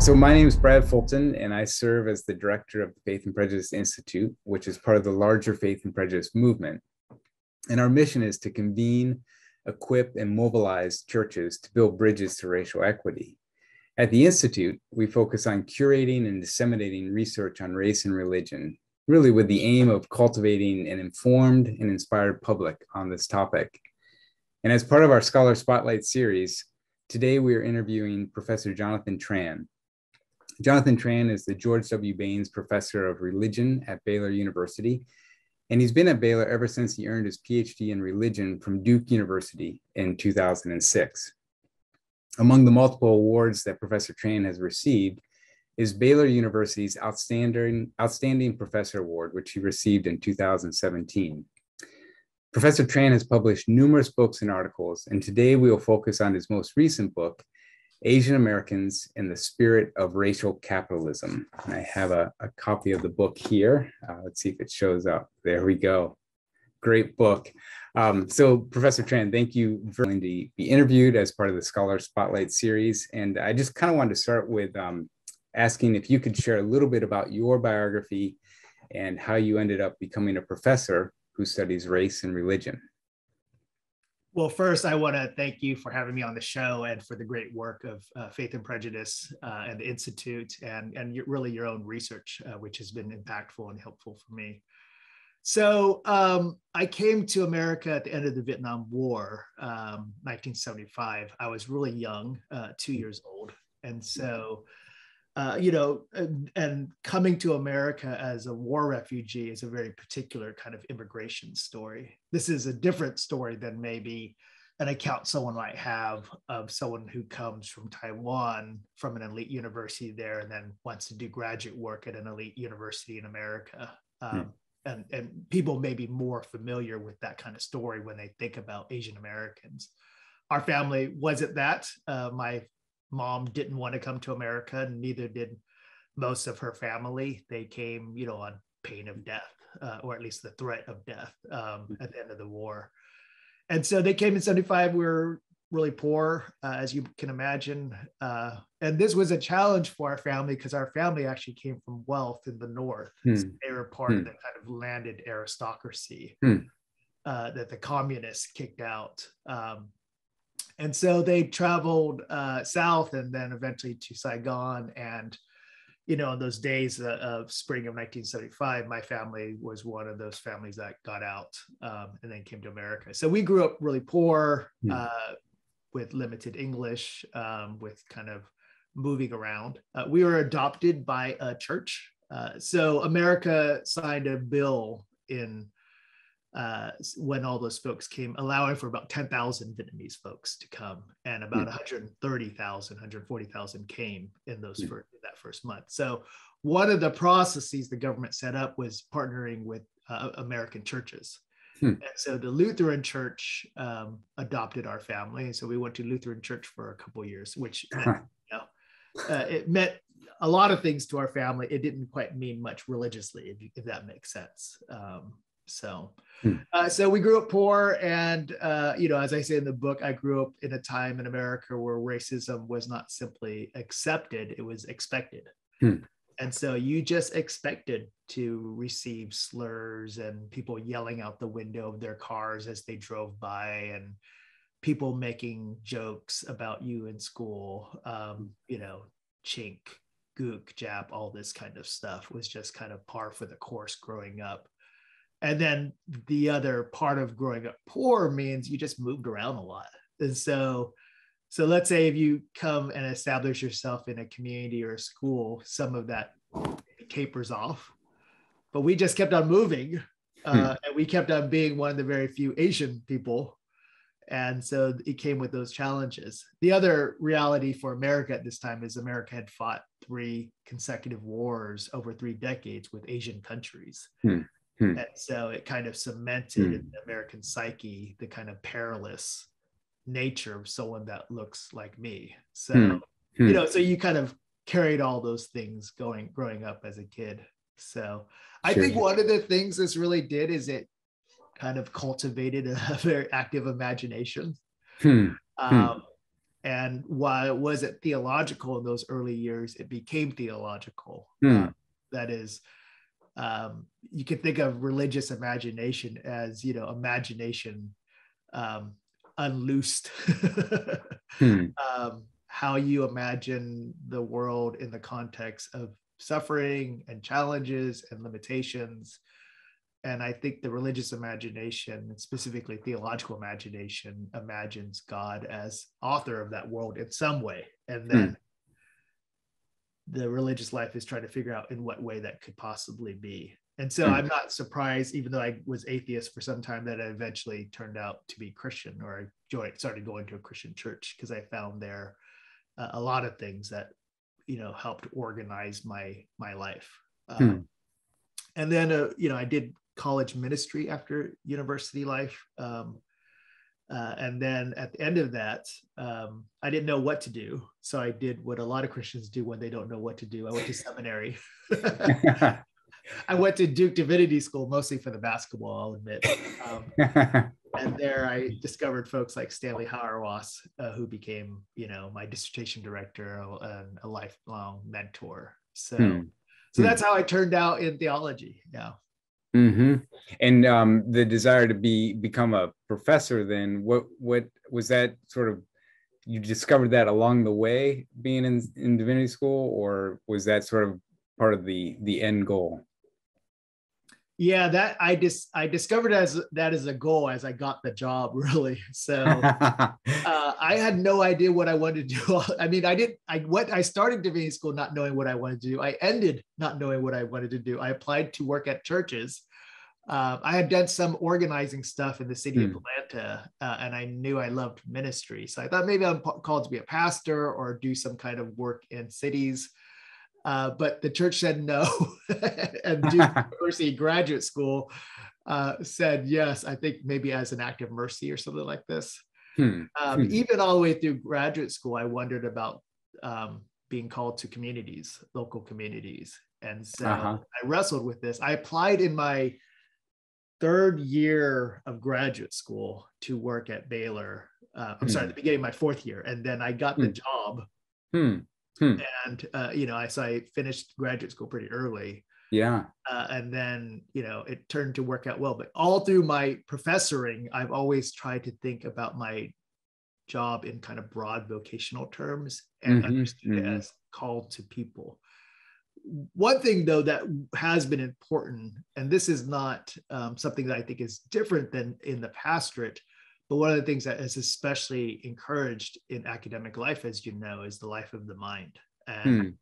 So my name is Brad Fulton, and I serve as the director of the Faith and Prejudice Institute, which is part of the larger Faith and Prejudice movement. And our mission is to convene, equip, and mobilize churches to build bridges to racial equity. At the Institute, we focus on curating and disseminating research on race and religion, really with the aim of cultivating an informed and inspired public on this topic. And as part of our Scholar Spotlight series, today we are interviewing Professor Jonathan Tran. Jonathan Tran is the George W. Baines Professor of Religion at Baylor University, and he's been at Baylor ever since he earned his PhD in religion from Duke University in 2006. Among the multiple awards that Professor Tran has received is Baylor University's Outstanding Professor Award, which he received in 2017. Professor Tran has published numerous books and articles, and today we will focus on his most recent book, Asian Americans in the Spirit of Racial Capitalism. And I have a copy of the book here. Let's see if it shows up. There we go. Great book. So Professor Tran, thank you for willing to be interviewed as part of the Scholar Spotlight series. And I just kind of wanted to start with asking if you could share a little bit about your biography and how you ended up becoming a professor who studies race and religion. Well, first, I want to thank you for having me on the show and for the great work of Faith and Prejudice and the Institute and really your own research, which has been impactful and helpful for me. So I came to America at the end of the Vietnam War, 1975. I was really young, 2 years old. And so, and coming to America as a war refugee is a very particular kind of immigration story. This is a different story than maybe an account someone might have of someone who comes from Taiwan from an elite university there and then wants to do graduate work at an elite university in America. And people may be more familiar with that kind of story when they think about Asian Americans. Our family wasn't that. My mom didn't want to come to America, and neither did most of her family. They came, on pain of death, or at least the threat of death at the end of the war. And so they came in 75. We were really poor, as you can imagine. And this was a challenge for our family because our family actually came from wealth in the North. So they were part of the kind of landed aristocracy that the communists kicked out. And so they traveled south and then eventually to Saigon. And, in those days of spring of 1975, my family was one of those families that got out and then came to America. So we grew up really poor with limited English, with kind of moving around. We were adopted by a church. So America signed a bill in when all those folks came, allowing for about 10,000 Vietnamese folks to come, and about 130,000, 140,000 came in that first month. So one of the processes the government set up was partnering with American churches. And so the Lutheran Church adopted our family. So we went to Lutheran Church for a couple of years, which meant, it meant a lot of things to our family. It didn't quite mean much religiously, if that makes sense. So we grew up poor, and as I say in the book, I grew up in a time in America where racism was not simply accepted; it was expected. And so you just expected to receive slurs and people yelling out the window of their cars as they drove by, and people making jokes about you in school. Chink, gook, jap, all this kind of stuff was just kind of par for the course growing up. And then the other part of growing up poor means you just moved around a lot. And so let's say if you come and establish yourself in a community or a school, some of that tapers off. But we just kept on moving, and we kept on being one of the very few Asian people. And so it came with those challenges. The other reality for America at this time is America had fought 3 consecutive wars over 3 decades with Asian countries. And so it kind of cemented in the American psyche the kind of perilous nature of someone that looks like me. So, so you kind of carried all those things growing up as a kid. So I think one of the things this really did is it kind of cultivated a very active imagination. And while it wasn't theological in those early years, it became theological. That is, you could think of religious imagination as, imagination unloosed. How you imagine the world in the context of suffering and challenges and limitations. And I think the religious imagination, specifically theological imagination, imagines God as author of that world in some way. And then the religious life is trying to figure out in what way that could possibly be. And so I'm not surprised, even though I was atheist for some time, that I eventually turned out to be Christian, or I started going to a Christian church, because I found there a lot of things that, helped organize my life. And then, I did college ministry after university life. And then at the end of that, I didn't know what to do. So I did what a lot of Christians do when they don't know what to do. I went to seminary. I went to Duke Divinity School, mostly for the basketball, I'll admit. And there I discovered folks like Stanley Hauerwas, who became, my dissertation director and a lifelong mentor. So that's how I turned out in theology. Yeah. And the desire to become a professor, then what was that sort of, you discovered that along the way being in divinity school, or was that sort of part of the end goal? Yeah, that I discovered that as a goal as I got the job, really. So I had no idea what I wanted to do. I mean, I started divinity school not knowing what I wanted to do. I ended not knowing what I wanted to do. I applied to work at churches. I had done some organizing stuff in the city of Atlanta, and I knew I loved ministry. So I thought maybe I'm called to be a pastor or do some kind of work in cities. But the church said no, and Duke University Graduate School said yes, I think maybe as an act of mercy or something like this. Even all the way through graduate school, I wondered about being called to communities, local communities. And so I wrestled with this. I applied in my third year of graduate school to work at Baylor. I'm sorry, at the beginning of my fourth year. And then I got the job. And, I finished graduate school pretty early. Yeah. And then, it turned to work out well. But all through my professoring, I've always tried to think about my job in kind of broad vocational terms and understood it as called to people. One thing, though, that has been important, and this is not something that I think is different than in the pastorate, but one of the things that is especially encouraged in academic life, as you know, is the life of the mind. And,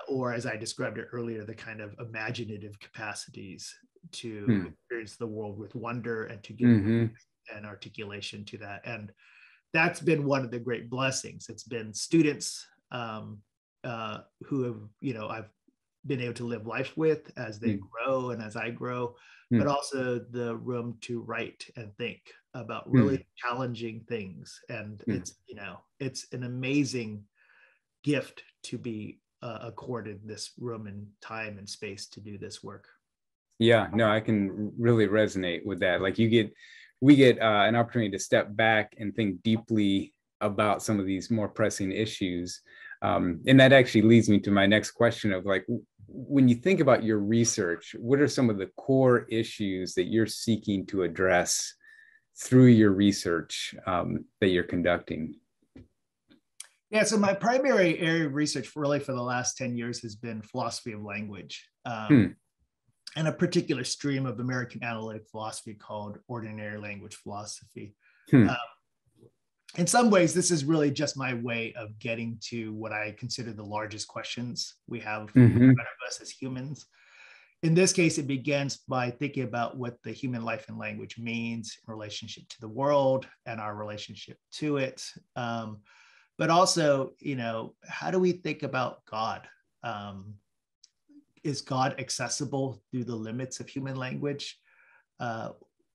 or as I described it earlier, the kind of imaginative capacities to experience the world with wonder and to give an articulation to that. And that's been one of the great blessings. It's been students who have, I've been able to live life with as they grow and as I grow, but also the room to write and think about really challenging things. And it's, it's an amazing gift to be accorded this room and time and space to do this work. Yeah, no, I can really resonate with that. Like we get an opportunity to step back and think deeply about some of these more pressing issues. And that actually leads me to my next question of, like, when you think about your research, what are some of the core issues that you're seeking to address through your research that you're conducting? Yeah, so my primary area of research for the last 10 years has been philosophy of language, and a particular stream of American analytic philosophy called ordinary language philosophy. In some ways, this is really just my way of getting to what I consider the largest questions we have in front of us as humans. In this case, it begins by thinking about what the human life and language means in relationship to the world and our relationship to it. But also, how do we think about God? Is God accessible through the limits of human language?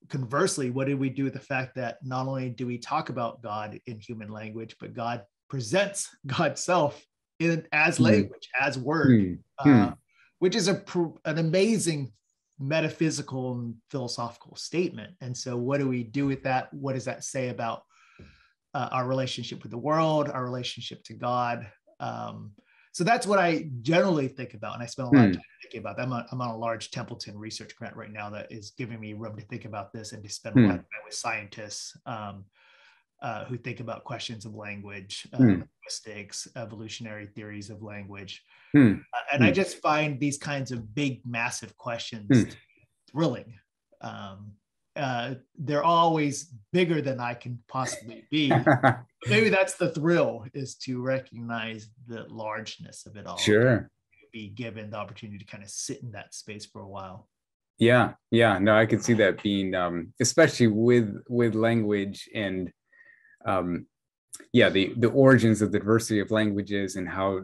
Conversely, what do we do with the fact that not only do we talk about God in human language, but God presents God's self as language, as word, which is an amazing metaphysical and philosophical statement. And so what do we do with that? What does that say about our relationship with the world, our relationship to God. So that's what I generally think about, and I spend a lot of time thinking about that. I'm on a large Templeton research grant right now that is giving me room to think about this and to spend a lot of time with scientists who think about questions of language, linguistics, evolutionary theories of language. And I just find these kinds of big, massive questions thrilling. They're always bigger than I can possibly be. Maybe that's the thrill, is to recognize the largeness of it all. Sure. Be given the opportunity to kind of sit in that space for a while. Yeah. No, I could see that being, especially with language and, the origins of the diversity of languages, and how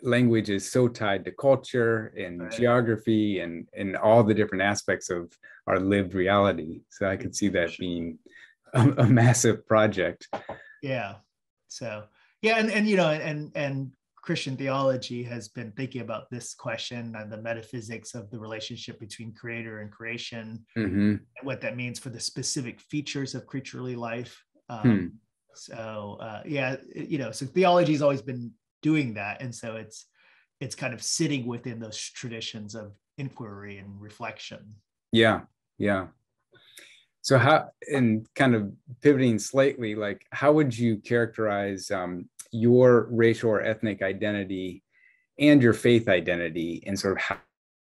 language is so tied to culture and geography and all the different aspects of our lived reality. So I could see that being a massive project. Yeah. So yeah, and Christian theology has been thinking about this question and the metaphysics of the relationship between creator and creation, and what that means for the specific features of creaturely life. So theology has always been doing that, and so it's kind of sitting within those traditions of inquiry and reflection. Yeah. So how, and kind of pivoting slightly, like how would you characterize your racial or ethnic identity and your faith identity, and sort of how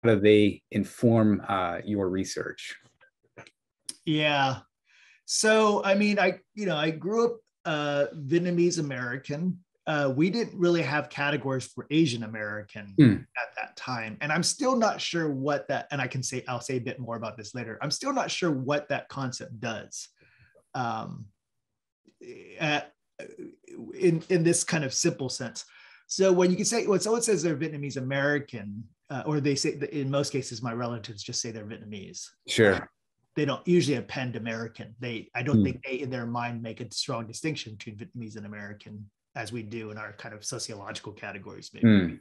do they inform your research? Yeah. So I mean, I grew up Vietnamese American. We didn't really have categories for Asian American at that time. And I'm still not sure what that, and I'll say a bit more about this later. I'm still not sure what that concept does in this kind of simple sense. So when someone says they're Vietnamese American, or they say that in most cases, my relatives just say they're Vietnamese. Sure. They don't usually append American. I don't think they in their mind make a strong distinction between Vietnamese and American, as we do in our kind of sociological categories, maybe.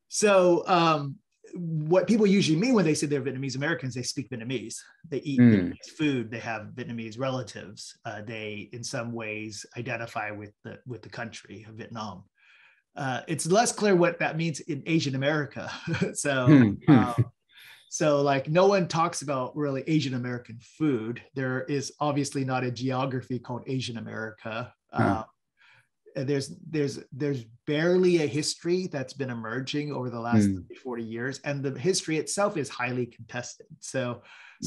So what people usually mean when they say they're Vietnamese Americans, they speak Vietnamese. They eat Vietnamese food. They have Vietnamese relatives. They, in some ways, identify with the country of Vietnam. It's less clear what that means in Asian America. So like no one talks about really Asian American food. There is obviously not a geography called Asian America. There's barely a history that's been emerging over the last 40 years, and the history itself is highly contested. So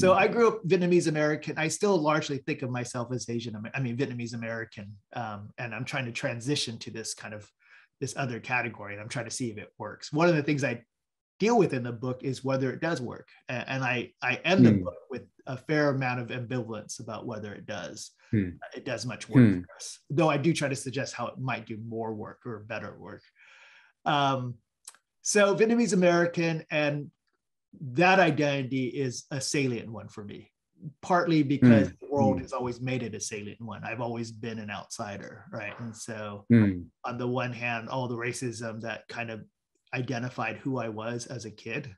I grew up Vietnamese American. I still largely think of myself as Vietnamese American, and I'm trying to transition to this other category, and I'm trying to see if it works. One of the things I deal with in the book is whether it does work, and I end the book with a fair amount of ambivalence about whether it does. It does much work for us, though I do try to suggest how it might do more work or better work. So Vietnamese American, and that identity is a salient one for me, partly because the world has always made it a salient one. I've always been an outsider, right? And so on the one hand, all the racism that kind of identified who I was as a kid,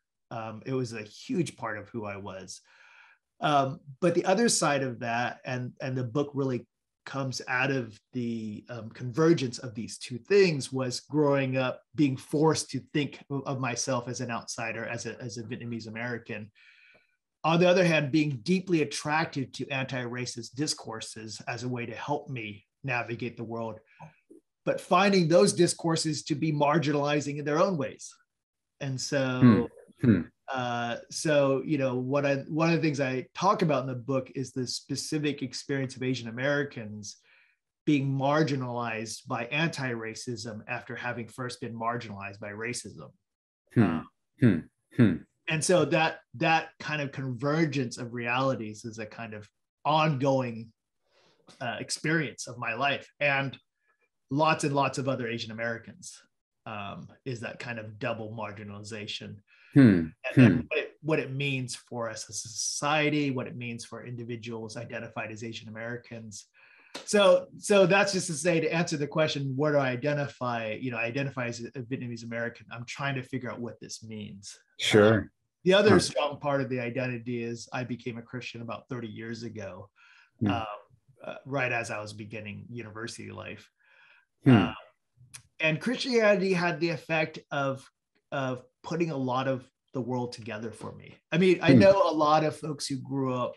it was a huge part of who I was. But the other side of that, and the book really comes out of the convergence of these two things, was growing up being forced to think of myself as an outsider, as a Vietnamese American. On the other hand, being deeply attracted to anti-racist discourses as a way to help me navigate the world, but finding those discourses to be marginalizing in their own ways. And so, one of the things I talk about in the book is the specific experience of Asian Americans being marginalized by anti-racism after having first been marginalized by racism. And so that kind of convergence of realities is a kind of ongoing experience of my life, and lots and lots of other Asian Americans, is that kind of double marginalization. And what it means for us as a society, what it means for individuals identified as Asian Americans. So that's just to say, to answer the question, where do I identify? I identify as a Vietnamese American. I'm trying to figure out what this means. Sure. The other strong part of the identity is I became a Christian about 30 years ago. right as I was beginning university life. Hmm. And Christianity had the effect of putting a lot of the world together for me. I mean, I Hmm. know a lot of folks who grew up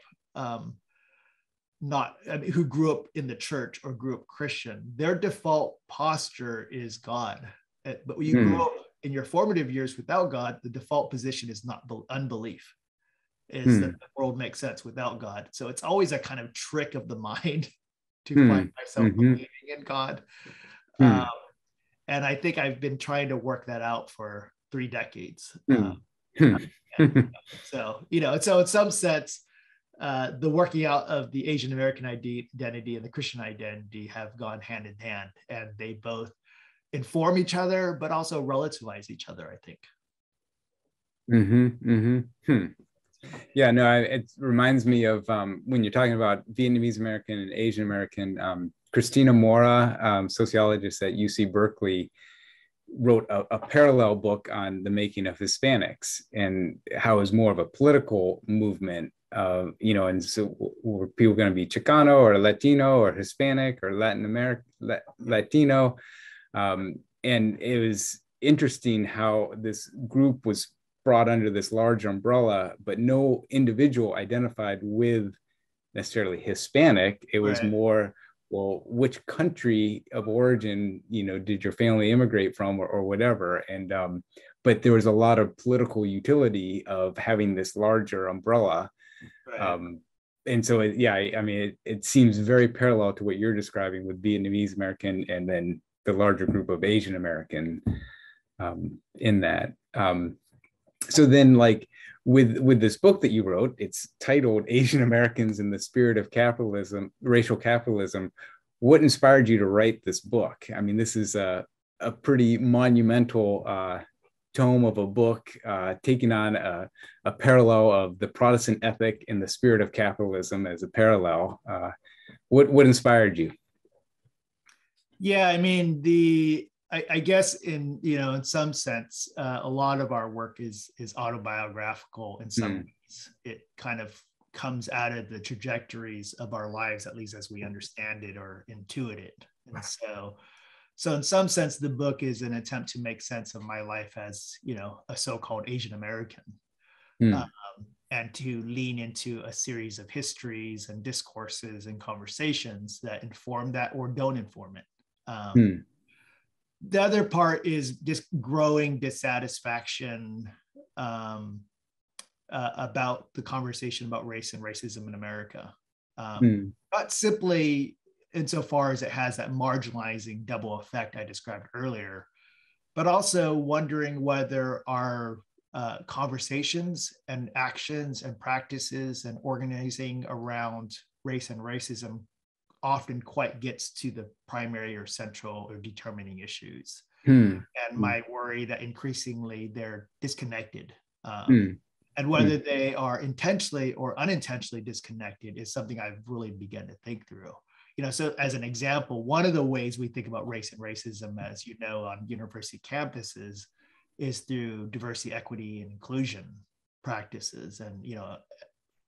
who grew up in the church or grew up Christian. Their default posture is God. But when you Hmm. grow up in your formative years without God, the default position is not unbelief. Is that Hmm. the world makes sense without God. So it's always a kind of trick of the mind to Hmm. find myself Hmm. believing in God. Hmm. And I think I've been trying to work that out for 3 decades. Hmm. Hmm. So, so in some sense, the working out of the Asian American identity and the Christian identity have gone hand in hand, and they both inform each other, but also relativize each other, I think. Mm-hmm, mm-hmm. Hmm. Yeah, no, it reminds me of when you're talking about Vietnamese American and Asian American. Christina Mora, sociologist at UC Berkeley, wrote a parallel book on the making of Hispanics and how it was more of a political movement. And so were people going to be Chicano or Latino or Hispanic or Latin American Latino? And it was interesting how this group was brought under this large umbrella, but no individual identified with necessarily Hispanic. It was Right. more, well, which country of origin, did your family immigrate from, or whatever. And but there was a lot of political utility of having this larger umbrella. Right. And so, it seems very parallel to what you're describing with Vietnamese American and then the larger group of Asian American in that. So then, like, with this book that you wrote, it's titled Asian Americans in the Spirit of Capitalism, Racial Capitalism. What inspired you to write this book? I mean, this is a pretty monumental tome of a book, taking on a parallel of the Protestant ethic and the spirit of capitalism as a parallel. What inspired you? Yeah, I mean, I guess in some sense, a lot of our work is autobiographical in some ways. It kind of comes out of the trajectories of our lives, at least as we understand it or intuit it. And so in some sense, the book is an attempt to make sense of my life as, a so-called Asian American. And to lean into a series of histories and discourses and conversations that inform that or don't inform it. The other part is just growing dissatisfaction about the conversation about race and racism in America. Not simply insofar as it has that marginalizing double effect I described earlier, but also wondering whether our conversations and actions and practices and organizing around race and racism often quite gets to the primary or central or determining issues. And my worry that increasingly they're disconnected. And whether they are intentionally or unintentionally disconnected is something I've really begun to think through. So as an example, one of the ways we think about race and racism, as you know, on university campuses is through diversity, equity, and inclusion practices. And,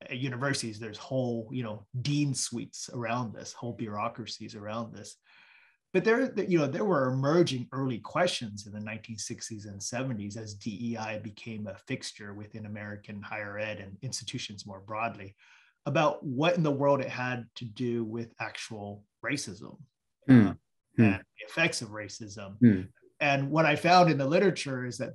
at universities, there's whole, dean suites around this, whole bureaucracies around this. But there were emerging early questions in the 1960s and 70s as DEI became a fixture within American higher ed and institutions more broadly about what in the world it had to do with actual racism and the effects of racism. And what I found in the literature is that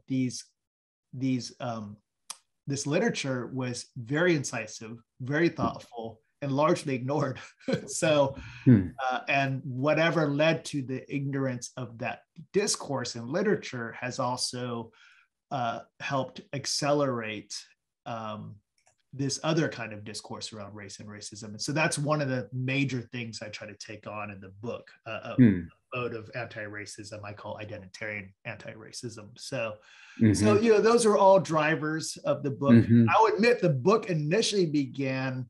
this literature was very incisive, very thoughtful, and largely ignored. And whatever led to the ignorance of that discourse in literature has also helped accelerate this other kind of discourse around race and racism. And so that's one of the major things I try to take on in the book, a mode of anti-racism I call identitarian anti-racism. So those are all drivers of the book. I'll admit the book initially began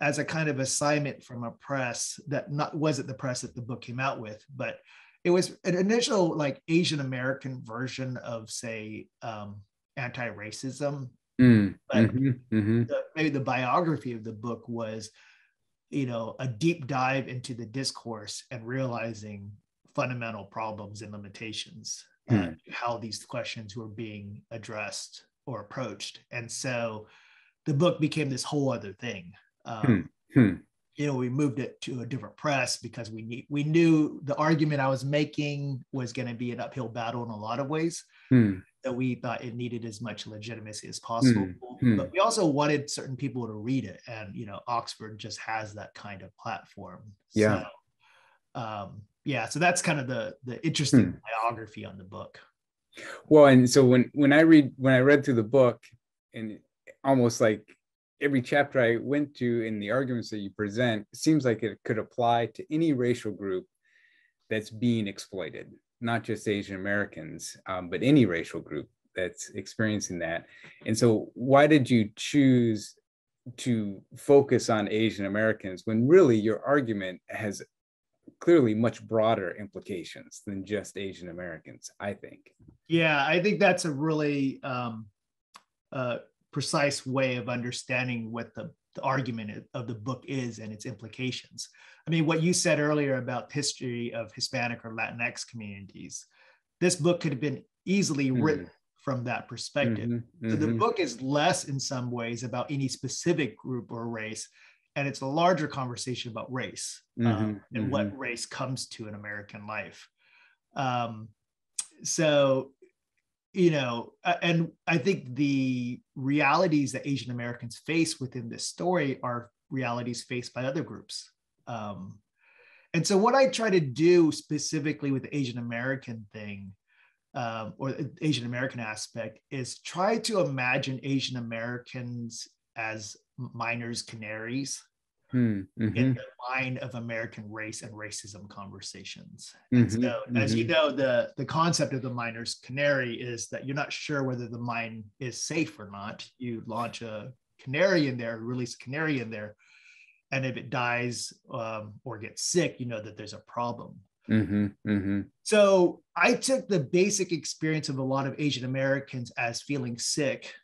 as a kind of assignment from a press that wasn't the press that the book came out with, but it was an initial like Asian American version of, say, anti-racism. But maybe the biography of the book was a deep dive into the discourse and realizing fundamental problems and limitations, how these questions were being addressed or approached. And so the book became this whole other thing. We moved it to a different press because we knew the argument I was making was going to be an uphill battle in a lot of ways. That we thought it needed as much legitimacy as possible. But we also wanted certain people to read it. And, Oxford just has that kind of platform. Yeah. So that's kind of the interesting biography on the book. Well, and so when I read through the book, and almost like every chapter I went to in the arguments that you present, it seems like it could apply to any racial group that's being exploited, not just Asian Americans, but any racial group that's experiencing that. And so why did you choose to focus on Asian Americans when really your argument has clearly much broader implications than just Asian Americans, I think? Yeah, I think that's a really precise way of understanding what the argument of the book is and its implications. I mean, what you said earlier about history of Hispanic or Latinx communities, this book could have been easily written from that perspective. So the book is less in some ways about any specific group or race, and it's a larger conversation about race and what race comes to in American life. And I think the realities that Asian Americans face within this story are realities faced by other groups. And so what I try to do specifically with the Asian American thing, or the Asian American aspect, is try to imagine Asian Americans as miners' canaries in the mind of American race and racism conversations. And so, as you know, the concept of the miner's canary is that you're not sure whether the mine is safe or not. You launch a canary in there, release a canary in there, and if it dies or gets sick, you know that there's a problem. So I took the basic experience of a lot of Asian Americans as feeling sick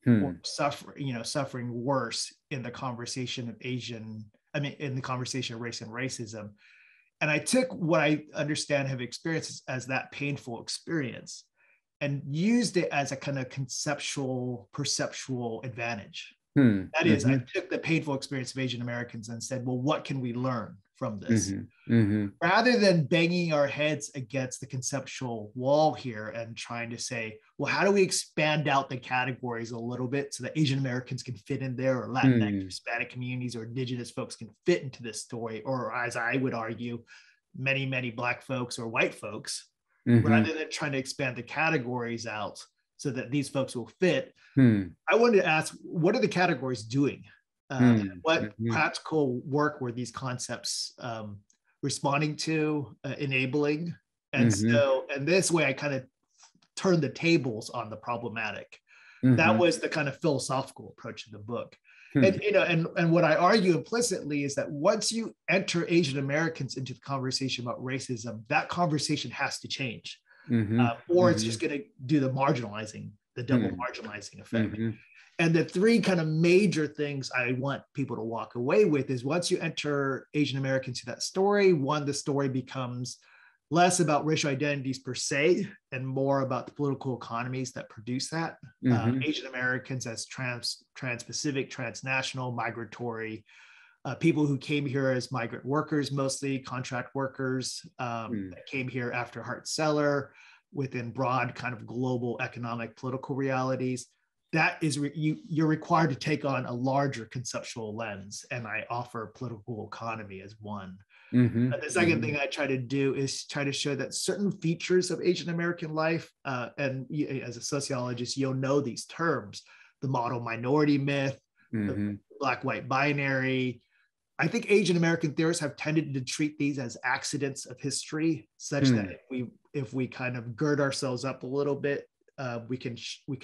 or suffering worse in the conversation of in the conversation of race and racism. And I took what I understand have experienced as that painful experience and used it as a kind of perceptual advantage. That is, I took the painful experience of Asian Americans and said, well, what can we learn from this? Rather than banging our heads against the conceptual wall here and trying to say, well, how do we expand out the categories a little bit so that Asian Americans can fit in there, or Latinx, Hispanic communities, or Indigenous folks can fit into this story, or as I would argue, many, many Black folks or white folks, rather than trying to expand the categories out so that these folks will fit. I wanted to ask, what are the categories doing? What practical work were these concepts responding to, enabling? And so, and this way I kind of turned the tables on the problematic. That was the kind of philosophical approach of the book. And what I argue implicitly is that once you enter Asian Americans into the conversation about racism, that conversation has to change. Or it's just going to do the marginalizing, the double marginalizing effect. And the three kind of major things I want people to walk away with is, once you enter Asian Americans to that story, one, the story becomes less about racial identities per se and more about the political economies that produce that. Asian Americans as trans-Pacific, transnational, migratory, people who came here as migrant workers, mostly contract workers, that came here after Hart-Celler within broad kind of global economic political realities. That is, you're required to take on a larger conceptual lens, and I offer political economy as one. And the second thing I try to do is try to show that certain features of Asian American life, and as a sociologist, you'll know these terms, the model minority myth, the Black-white binary. I think Asian American theorists have tended to treat these as accidents of history, such that if we kind of gird ourselves up a little bit, we can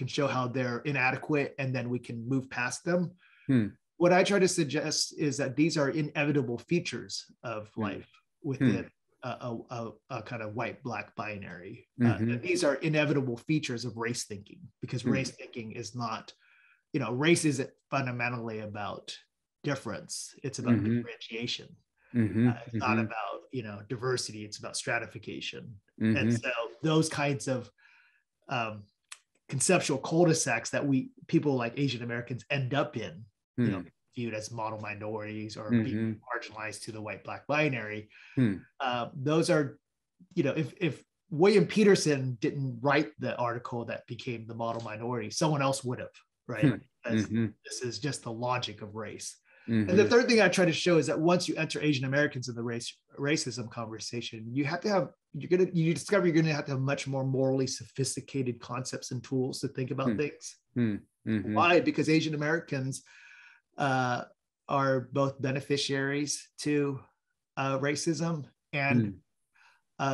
show how they're inadequate, and then we can move past them. What I try to suggest is that these are inevitable features of life within a kind of white-black binary. These are inevitable features of race thinking, because race thinking is not, race isn't fundamentally about difference. It's about differentiation. It's not about, diversity. It's about stratification. And so those kinds of conceptual cul-de-sacs that people like Asian Americans end up in, viewed as model minorities or being marginalized to the white-black binary. Those are, if William Peterson didn't write the article that became the model minority, someone else would have, right? This is just the logic of race. And the third thing I try to show is that once you enter Asian Americans in the racism conversation, you discover you're gonna have to have much more morally sophisticated concepts and tools to think about things. Why? Because Asian Americans are both beneficiaries to racism and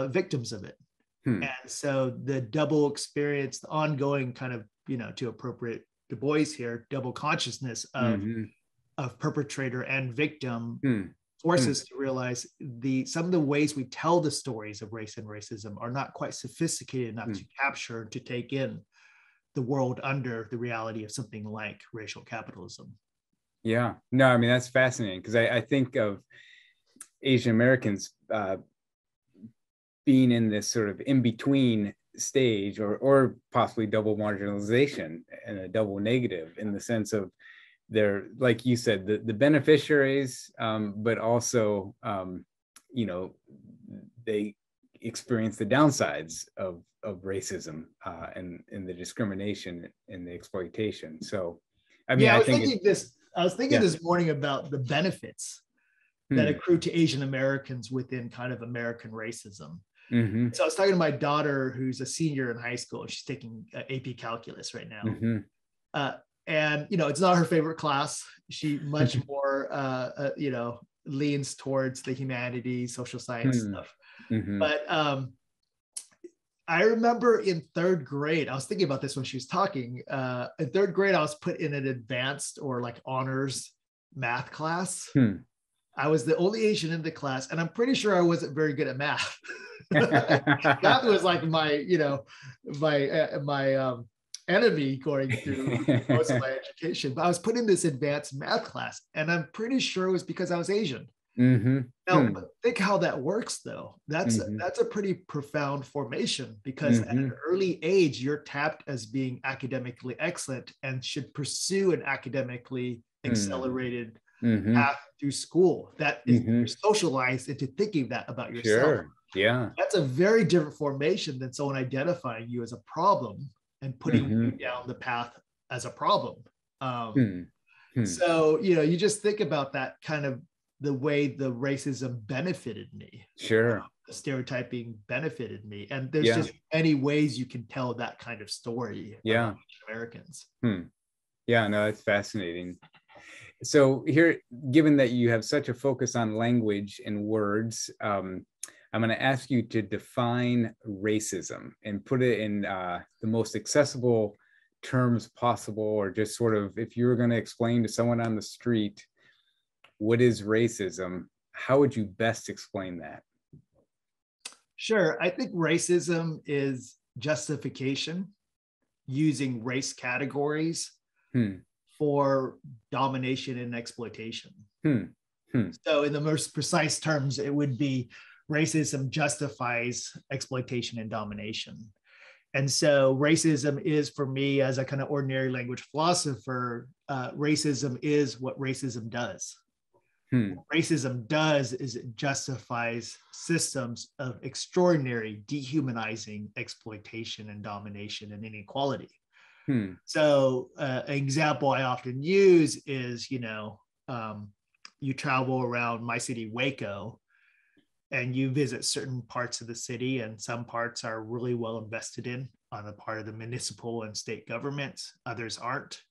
victims of it. And so the double experience, the ongoing kind of, to appropriate Du Bois here, double consciousness of perpetrator and victim forces to realize some of the ways we tell the stories of race and racism are not quite sophisticated enough to capture, to take in the world under the reality of something like racial capitalism. Yeah, no, I mean, that's fascinating, because I think of Asian Americans being in this sort of in-between stage, or possibly double marginalization and a double negative, in the sense of they're, like you said, the beneficiaries, but also, they experience the downsides of racism and the discrimination and the exploitation. So, I mean, I was thinking this morning about the benefits that accrue to Asian Americans within kind of American racism. So I was talking to my daughter, who's a senior in high school. She's taking AP calculus right now. And, it's not her favorite class. She much more, leans towards the humanities, social science stuff. But I remember in third grade, I was thinking about this when she was talking. In third grade, I was put in an advanced or like honors math class. I was the only Asian in the class, and I'm pretty sure I wasn't very good at math. Math was like my enemy going through most of my education. But I was put in this advanced math class, and I'm pretty sure it was because I was Asian. Now, think how that works, though. That's a pretty profound formation, because at an early age, you're tapped as being academically excellent and should pursue an academically accelerated path through school. That is you're socialized into thinking that about yourself. Yeah. That's a very different formation than someone identifying you as a problem and putting you down the path as a problem. So, you just think about that kind of the way the racism benefited me. The stereotyping benefited me. And there's just many ways you can tell that kind of story about Americans. Yeah, no, that's fascinating. So here, given that you have such a focus on language and words, I'm going to ask you to define racism and put it in the most accessible terms possible, or just sort of, if you were going to explain to someone on the street, what is racism, how would you best explain that? Sure. I think racism is justification using race categories for domination and exploitation. So in the most precise terms, it would be racism justifies exploitation and domination. And so racism is, for me, as a kind of ordinary language philosopher, racism is what racism does. What racism does is it justifies systems of extraordinary dehumanizing exploitation and domination and inequality. So an example I often use is, you travel around my city, Waco, and you visit certain parts of the city, and some parts are really well invested in on the part of the municipal and state governments. Others aren't.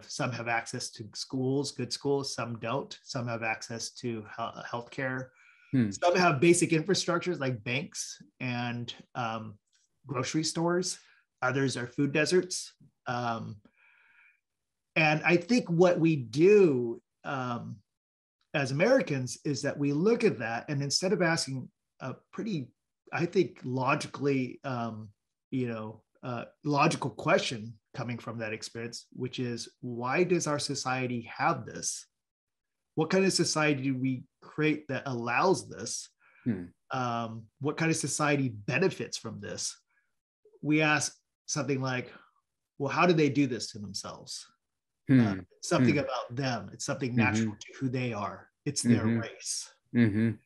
Some have access to schools, good schools, some don't. Some have access to healthcare. Some have basic infrastructures like banks and grocery stores. Others are food deserts. And I think what we do as Americans is that we look at that, and instead of asking a pretty, I think, logically, logical question coming from that experience, which is, why does our society have this? What kind of society do we create that allows this? What kind of society benefits from this? We ask something like, well, how do they do this to themselves? Something about them. It's something natural to who they are. It's their race. And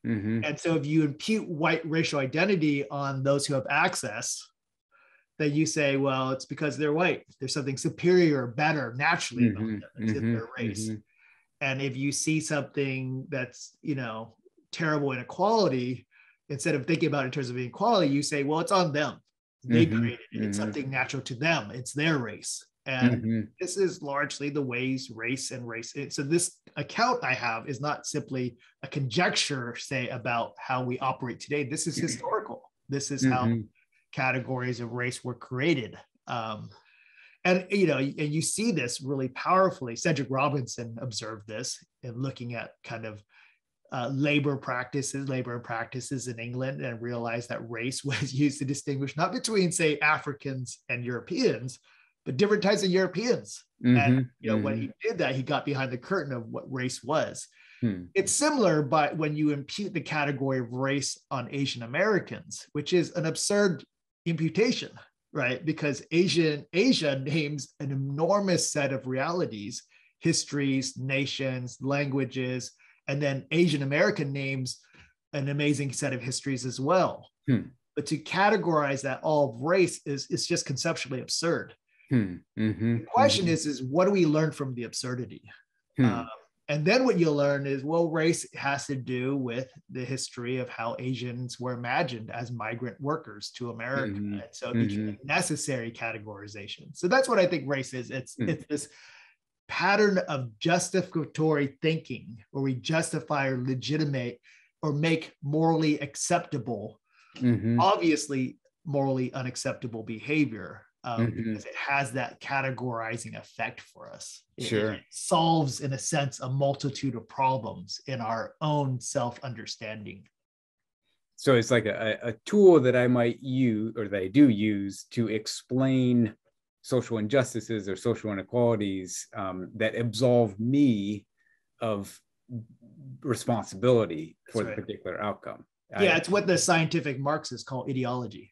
so if you impute white racial identity on those who have access, then you say, well, it's because they're white. There's something superior or better naturally about them. It's in their race. And if you see something that's, terrible inequality, instead of thinking about it in terms of inequality, you say, well, it's on them. They created it. It's something natural to them. It's their race. And this is largely the ways race. So this account I have is not simply a conjecture, say, about how we operate today. This is historical. This is how categories of race were created. And you see this really powerfully. Cedric Robinson observed this in looking at kind of labor practices in England, and realized that race was used to distinguish not between, say, Africans and Europeans, but different types of Europeans. And when he did that, he got behind the curtain of what race was. It's similar, but when you impute the category of race on Asian Americans, which is an absurd imputation, right? Because Asia names an enormous set of realities, histories, nations, languages, and then Asian American names an amazing set of histories as well. But to categorize that all of race is just conceptually absurd. The question is what do we learn from the absurdity? And then what you'll learn is, well, race has to do with the history of how Asians were imagined as migrant workers to America. And so it became a necessary categorization. So that's what I think race is. It's this pattern of justificatory thinking, where we justify or legitimate or make morally acceptable, obviously morally unacceptable behavior. Because it has that categorizing effect for us. It solves, in a sense, a multitude of problems in our own self-understanding. So it's like a tool that I might use, or that I do use, to explain social injustices or social inequalities that absolve me of responsibility for the particular outcome. It's what the scientific Marxists call ideology.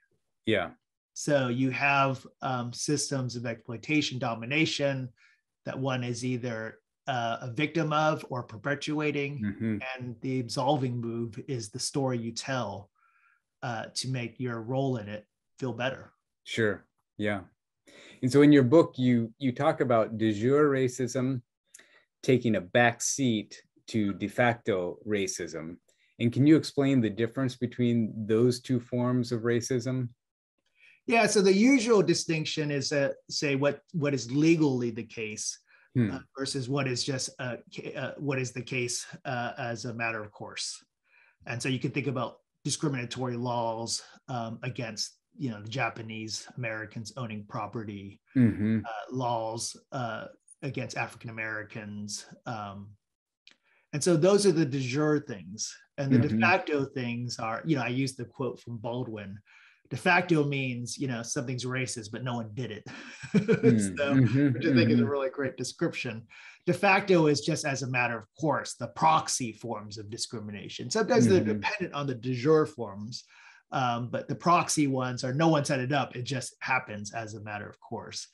So you have systems of exploitation, domination, that one is either a victim of or perpetuating. And the absolving move is the story you tell to make your role in it feel better. Sure. Yeah. And so in your book, you talk about de jure racism taking a back seat to de facto racism. And can you explain the difference between those two forms of racism? Yeah, so the usual distinction is say what is legally the case versus what is just what is the case as a matter of course. And so you can think about discriminatory laws against the Japanese Americans owning property, laws against African Americans, and so those are the de jure things. And the de facto things are, I used the quote from Baldwin. De facto means, something's racist, but no one did it. Which I think is a really great description. De facto is just as a matter of course, the proxy forms of discrimination. Sometimes they're dependent on the de jure forms, but the proxy ones are no one set it up. It just happens as a matter of course.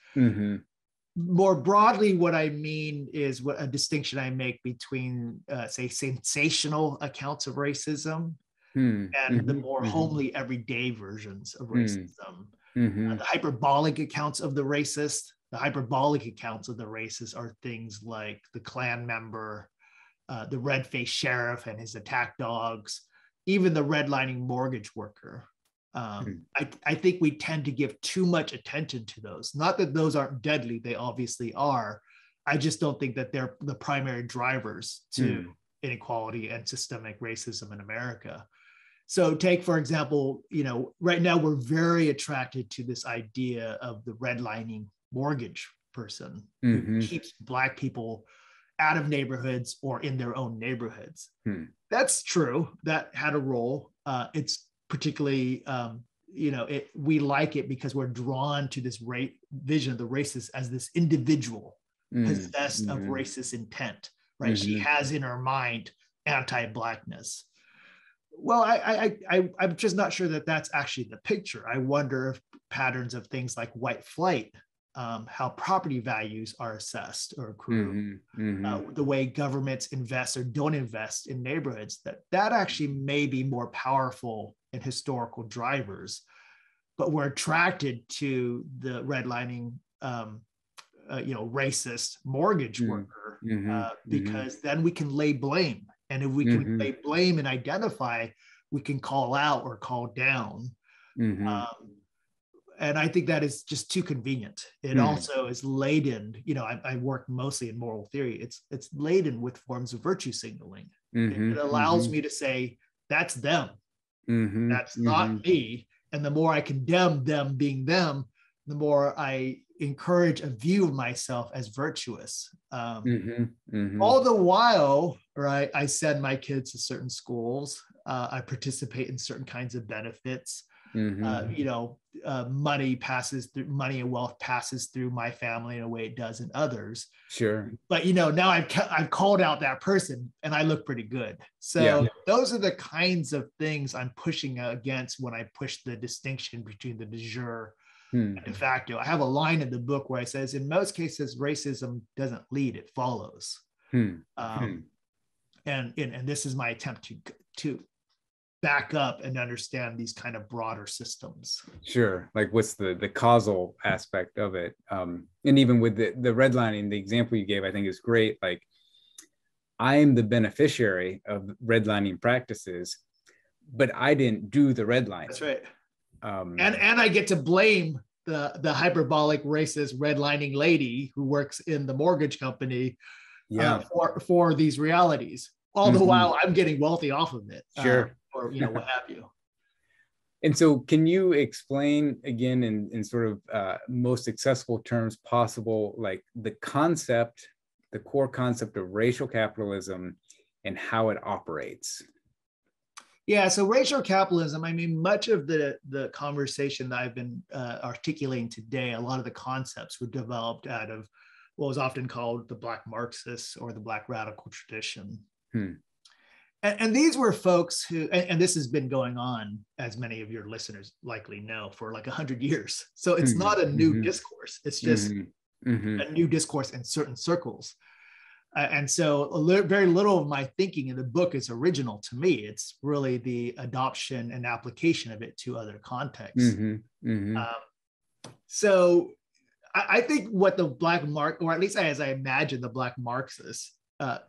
More broadly, what I mean is what a distinction I make between, say, sensational accounts of racism and the more homely everyday versions of racism. The hyperbolic accounts of the racist. The hyperbolic accounts of the racist are things like the Klan member, the red-faced sheriff and his attack dogs, even the redlining mortgage worker. I think we tend to give too much attention to those. Not that those aren't deadly, they obviously are. I just don't think that they're the primary drivers to inequality and systemic racism in America. So take, for example, right now we're very attracted to this idea of the redlining mortgage person who keeps Black people out of neighborhoods or in their own neighborhoods. That's true. That had a role. It's particularly, we like it because we're drawn to this vision of the racist as this individual possessed of racist intent, right? She has in her mind anti-Blackness. Well, I'm just not sure that that's actually the picture. I wonder if patterns of things like white flight, how property values are assessed or accrued, the way governments invest or don't invest in neighborhoods, that actually may be more powerful in historical drivers, but we're attracted to the redlining, racist mortgage worker because then we can lay blame. And if we can lay blame and identify, we can call out or call down. And I think that is just too convenient. It also is laden, I work mostly in moral theory. It's laden with forms of virtue signaling. It allows me to say, that's them. That's not me. And the more I condemn them being them, the more I encourage a view of myself as virtuous. All the while, right, I send my kids to certain schools. I participate in certain kinds of benefits. Money and wealth passes through my family in a way it does in others. Sure. But now I've called out that person and I look pretty good. So those are the kinds of things I'm pushing against when I push the distinction between the de jure and de facto. I have a line in the book where I says, in most cases, racism doesn't lead, it follows. And this is my attempt to back up and understand these kind of broader systems. Sure. Like what's the causal aspect of it? And even with the redlining, the example you gave, I think is great. Like I am the beneficiary of redlining practices, but I didn't do the redlining. That's right. And I get to blame the hyperbolic racist redlining lady who works in the mortgage company for these realities. All the while I'm getting wealthy off of it. Sure. Or what have you. And so can you explain again in sort of most accessible terms possible, like the core concept of racial capitalism and how it operates? Yeah, so racial capitalism, I mean, much of the conversation that I've been articulating today, a lot of the concepts were developed out of what was often called the Black Marxists or the Black radical tradition. And these were folks who, and this has been going on, as many of your listeners likely know, for like 100 years. So it's not a new discourse. It's just a new discourse in certain circles. And so very little of my thinking in the book is original to me. It's really the adoption and application of it to other contexts. So I think what the Black or at least as I imagine the Black Marxists,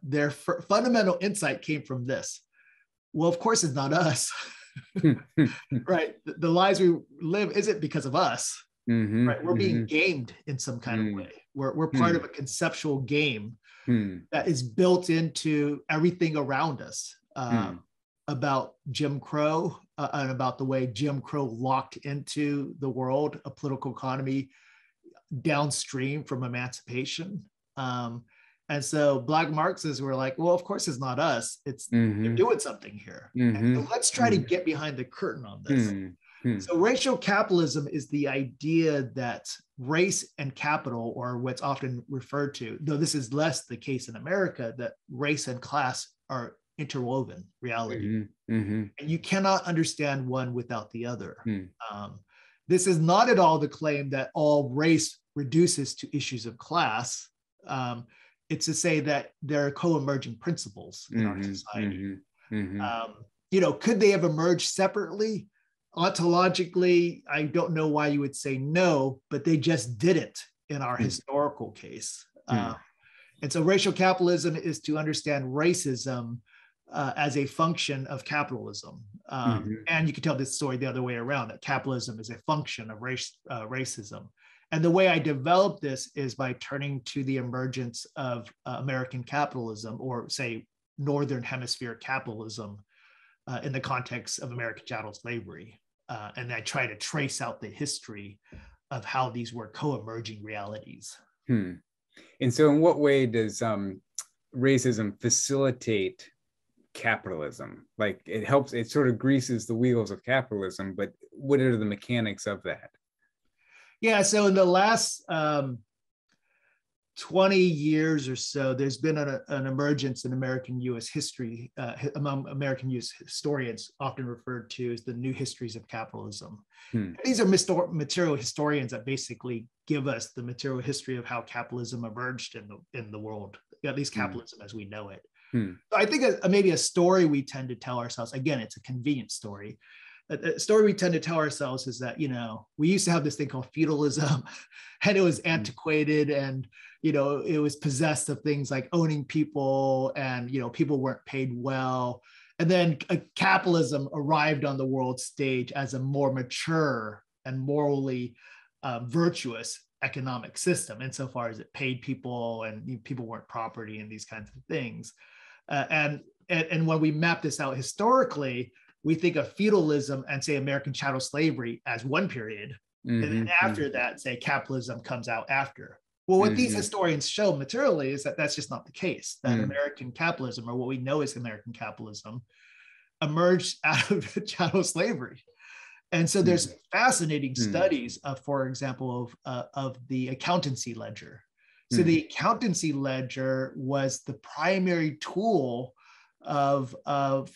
their fundamental insight came from this. Well, of course, it's not us, right? The lives we live isn't because of us, right? We're being gamed in some kind of way. We're part of a conceptual game that is built into everything around us about Jim Crow and about the way Jim Crow locked into the world, a political economy downstream from emancipation. And so Black Marxists were like, well, of course it's not us. It's they're doing something here. And so let's try to get behind the curtain on this. So racial capitalism is the idea that race and capital, or what's often referred to, though this is less the case in America, that race and class are interwoven reality. And you cannot understand one without the other. This is not at all the claim that all race reduces to issues of class. It's to say that there are co-emerging principles in our society. Could they have emerged separately? Ontologically, I don't know why you would say no, but they just didn't in our historical case. And so racial capitalism is to understand racism as a function of capitalism. And you can tell this story the other way around, that capitalism is a function of racism. And the way I developed this is by turning to the emergence of American capitalism, or say Northern Hemisphere capitalism, in the context of American chattel slavery. And I try to trace out the history of how these were co-emerging realities. And so in what way does racism facilitate capitalism? Like it helps, it sort of greases the wheels of capitalism, but what are the mechanics of that? Yeah, so in the last 20 years or so, there's been an emergence in American U.S. history among American U.S. historians, often referred to as the new histories of capitalism. These are material historians that basically give us the material history of how capitalism emerged in the world, at least capitalism as we know it. So I think maybe a story we tend to tell ourselves, again, it's a convenient story. A story we tend to tell ourselves is that, we used to have this thing called feudalism, and it was antiquated, and, it was possessed of things like owning people, and, people weren't paid well. And then capitalism arrived on the world stage as a more mature and morally virtuous economic system, insofar as it paid people and people weren't property and these kinds of things. And when we map this out historically, we think of feudalism and say American chattel slavery as one period. And then after that, say capitalism comes out after. Well, what these historians show materially is that that's just not the case, that American capitalism, or what we know as American capitalism, emerged out of chattel slavery. And so there's fascinating studies of, for example, of the accountancy ledger. So the accountancy ledger was the primary tool of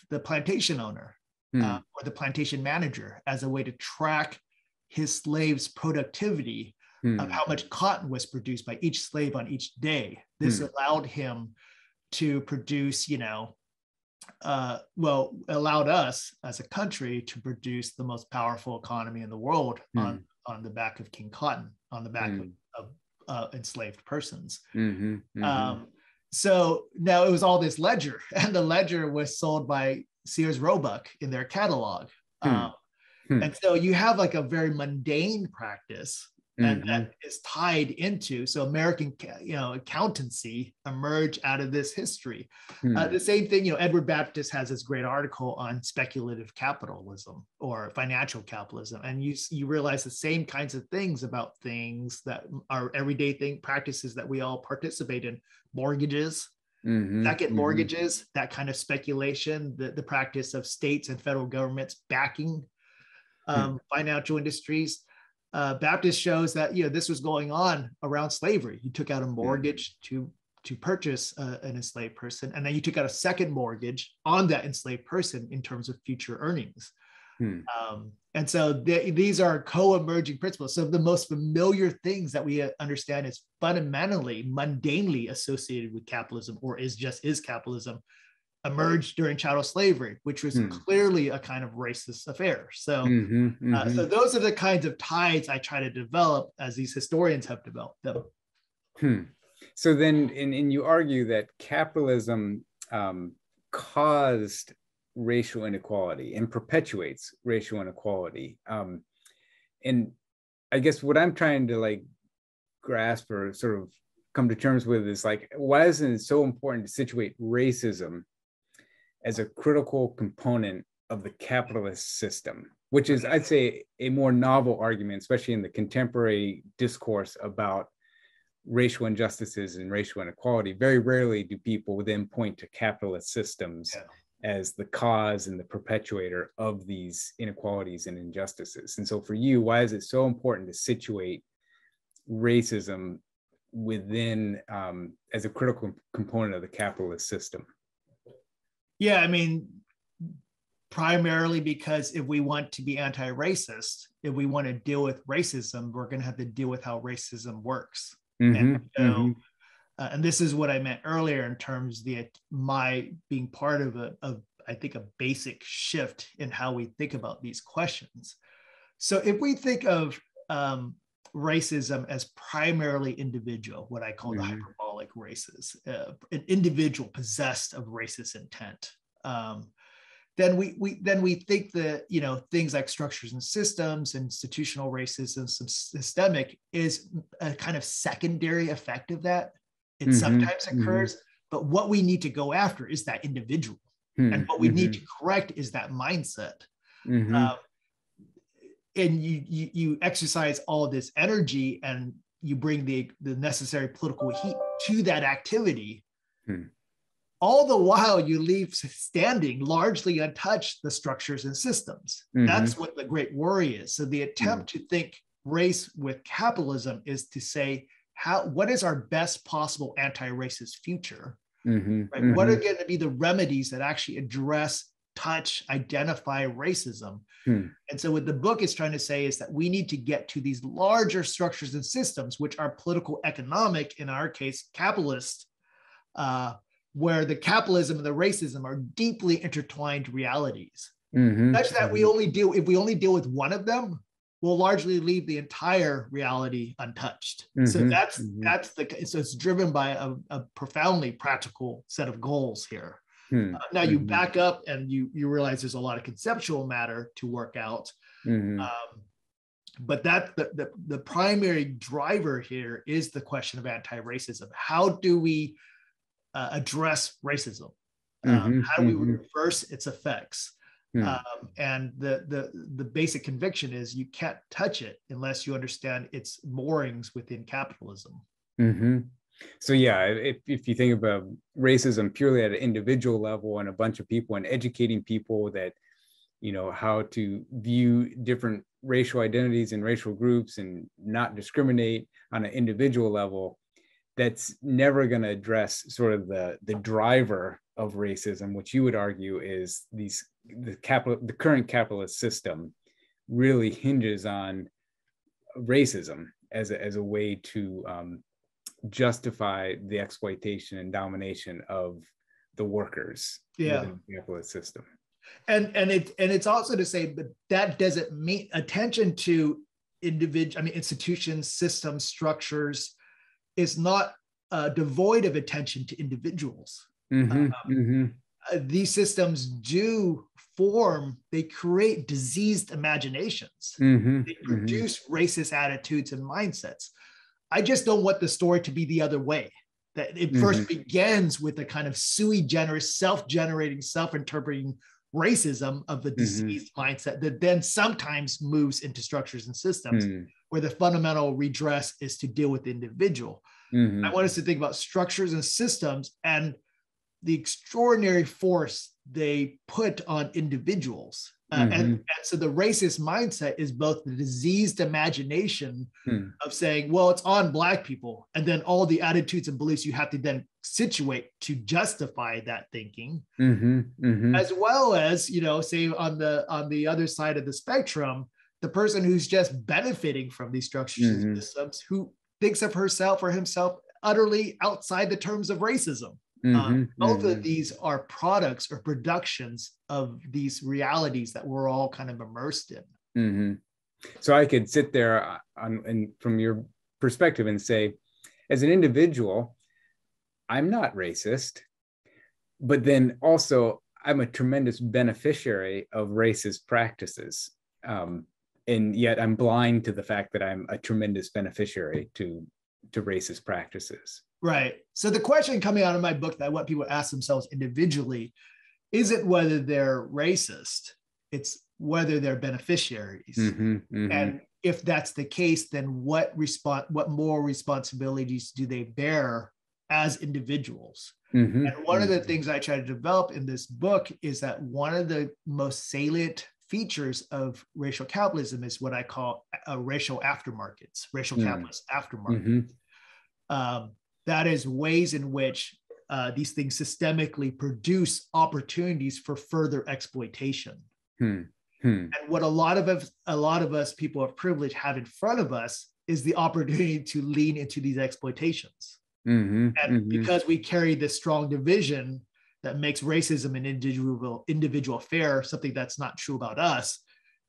the plantation owner or the plantation manager as a way to track his slaves' productivity of how much cotton was produced by each slave on each day. This allowed him to produce, allowed us as a country to produce the most powerful economy in the world on the back of King Cotton, on the back of enslaved persons. So now it was all this ledger, and the ledger was sold by Sears Roebuck in their catalog. And so you have like a very mundane practice, and that is tied into, so American, accountancy emerged out of this history. The same thing, Edward Baptist has this great article on speculative capitalism or financial capitalism. And you realize the same kinds of things about things that are everyday practices that we all participate in: mortgages, second mortgages, that kind of speculation, the practice of states and federal governments backing financial industries. Baptist shows that this was going on around slavery. You took out a mortgage to purchase an enslaved person, and then you took out a second mortgage on that enslaved person in terms of future earnings. And so these are co-emerging principles. So the most familiar things that we understand is fundamentally, mundanely associated with capitalism, or is capitalism, emerged during chattel slavery, which was clearly a kind of racist affair. So, so those are the kinds of ties I try to develop as these historians have developed them. So then, and you argue that capitalism caused racial inequality and perpetuates racial inequality. And I guess what I'm trying to grasp or sort of come to terms with is why isn't it so important to situate racism as a critical component of the capitalist system, which is, I'd say, a more novel argument, especially in the contemporary discourse about racial injustices and racial inequality. Very rarely do people then point to capitalist systems as the cause and the perpetuator of these inequalities and injustices. And so for you, why is it so important to situate racism within as a critical component of the capitalist system? Yeah, I mean, primarily because if we want to be anti-racist, if we want to deal with racism, we're going to have to deal with how racism works. And this is what I meant earlier in terms of my being part of I think a basic shift in how we think about these questions. So if we think of racism as primarily individual, what I call the hyperbolic races, an individual possessed of racist intent, then we think that things like structures and systems, institutional racism, systemic, is a kind of secondary effect of that. It sometimes occurs, but what we need to go after is that individual, and what we need to correct is that mindset. And you exercise all this energy, and you bring the necessary political heat to that activity. All the while you leave standing largely untouched the structures and systems. That's what the great worry is. So the attempt to think race with capitalism is to say what is our best possible anti-racist future? Mm-hmm, Right? mm-hmm. What are going to be the remedies that actually address, touch, identify racism? Hmm. And so what the book is trying to say is that we need to get to these larger structures and systems, which are political, economic, in our case, capitalist, where the capitalism and the racism are deeply intertwined realities. Mm-hmm. Such that if we only deal with one of them, we'll largely leave the entire reality untouched. Mm-hmm. So Mm-hmm. so it's driven by a profoundly practical set of goals here. Now you Mm-hmm. back up and you realize there's a lot of conceptual matter to work out. Mm-hmm. But that the primary driver here is the question of anti-racism. How do we address racism? Mm-hmm. How do we Mm-hmm. reverse its effects? And the basic conviction is you can't touch it unless you understand its moorings within capitalism. Mm-hmm. So yeah, if you think about racism purely at an individual level and a bunch of people and educating people that, you know, how to view different racial identities and racial groups and not discriminate on an individual level, that's never going to address sort of the driver of racism, which you would argue is the current capitalist system really hinges on racism as a way to justify the exploitation and domination of the workers within the capitalist system. And it's also to say that doesn't mean attention to institutions, systems, structures is not devoid of attention to individuals. These systems do they create diseased imaginations. They produce racist attitudes and mindsets. I just don't want the story to be the other way, that it first begins with a kind of sui generis, self-generating, self-interpreting racism of the diseased mindset that then sometimes moves into structures and systems where the fundamental redress is to deal with the individual. I want us to think about structures and systems and the extraordinary force they put on individuals. And so the racist mindset is both the diseased imagination of saying, well, it's on Black people, and then all the attitudes and beliefs you have to then situate to justify that thinking, as well as, you know, say on the other side of the spectrum, the person who's just benefiting from these structures and systems, who thinks of herself or himself utterly outside the terms of racism. Both of these are products or productions of these realities that we're all kind of immersed in. So I could sit there and from your perspective and say, as an individual, I'm not racist, but then also I'm a tremendous beneficiary of racist practices. And yet I'm blind to the fact that I'm a tremendous beneficiary to racist practices. Right. So the question coming out of my book that I want people to ask themselves individually isn't whether they're racist, it's whether they're beneficiaries. And if that's the case, then what moral responsibilities do they bear as individuals? And one of the things I try to develop in this book is that one of the most salient features of racial capitalism is what I call racial aftermarkets, racial capitalist aftermarket. That is ways in which these things systemically produce opportunities for further exploitation. And what a lot of us people of privilege have in front of us is the opportunity to lean into these exploitations. And because we carry this strong division that makes racism an individual affair, something that's not true about us,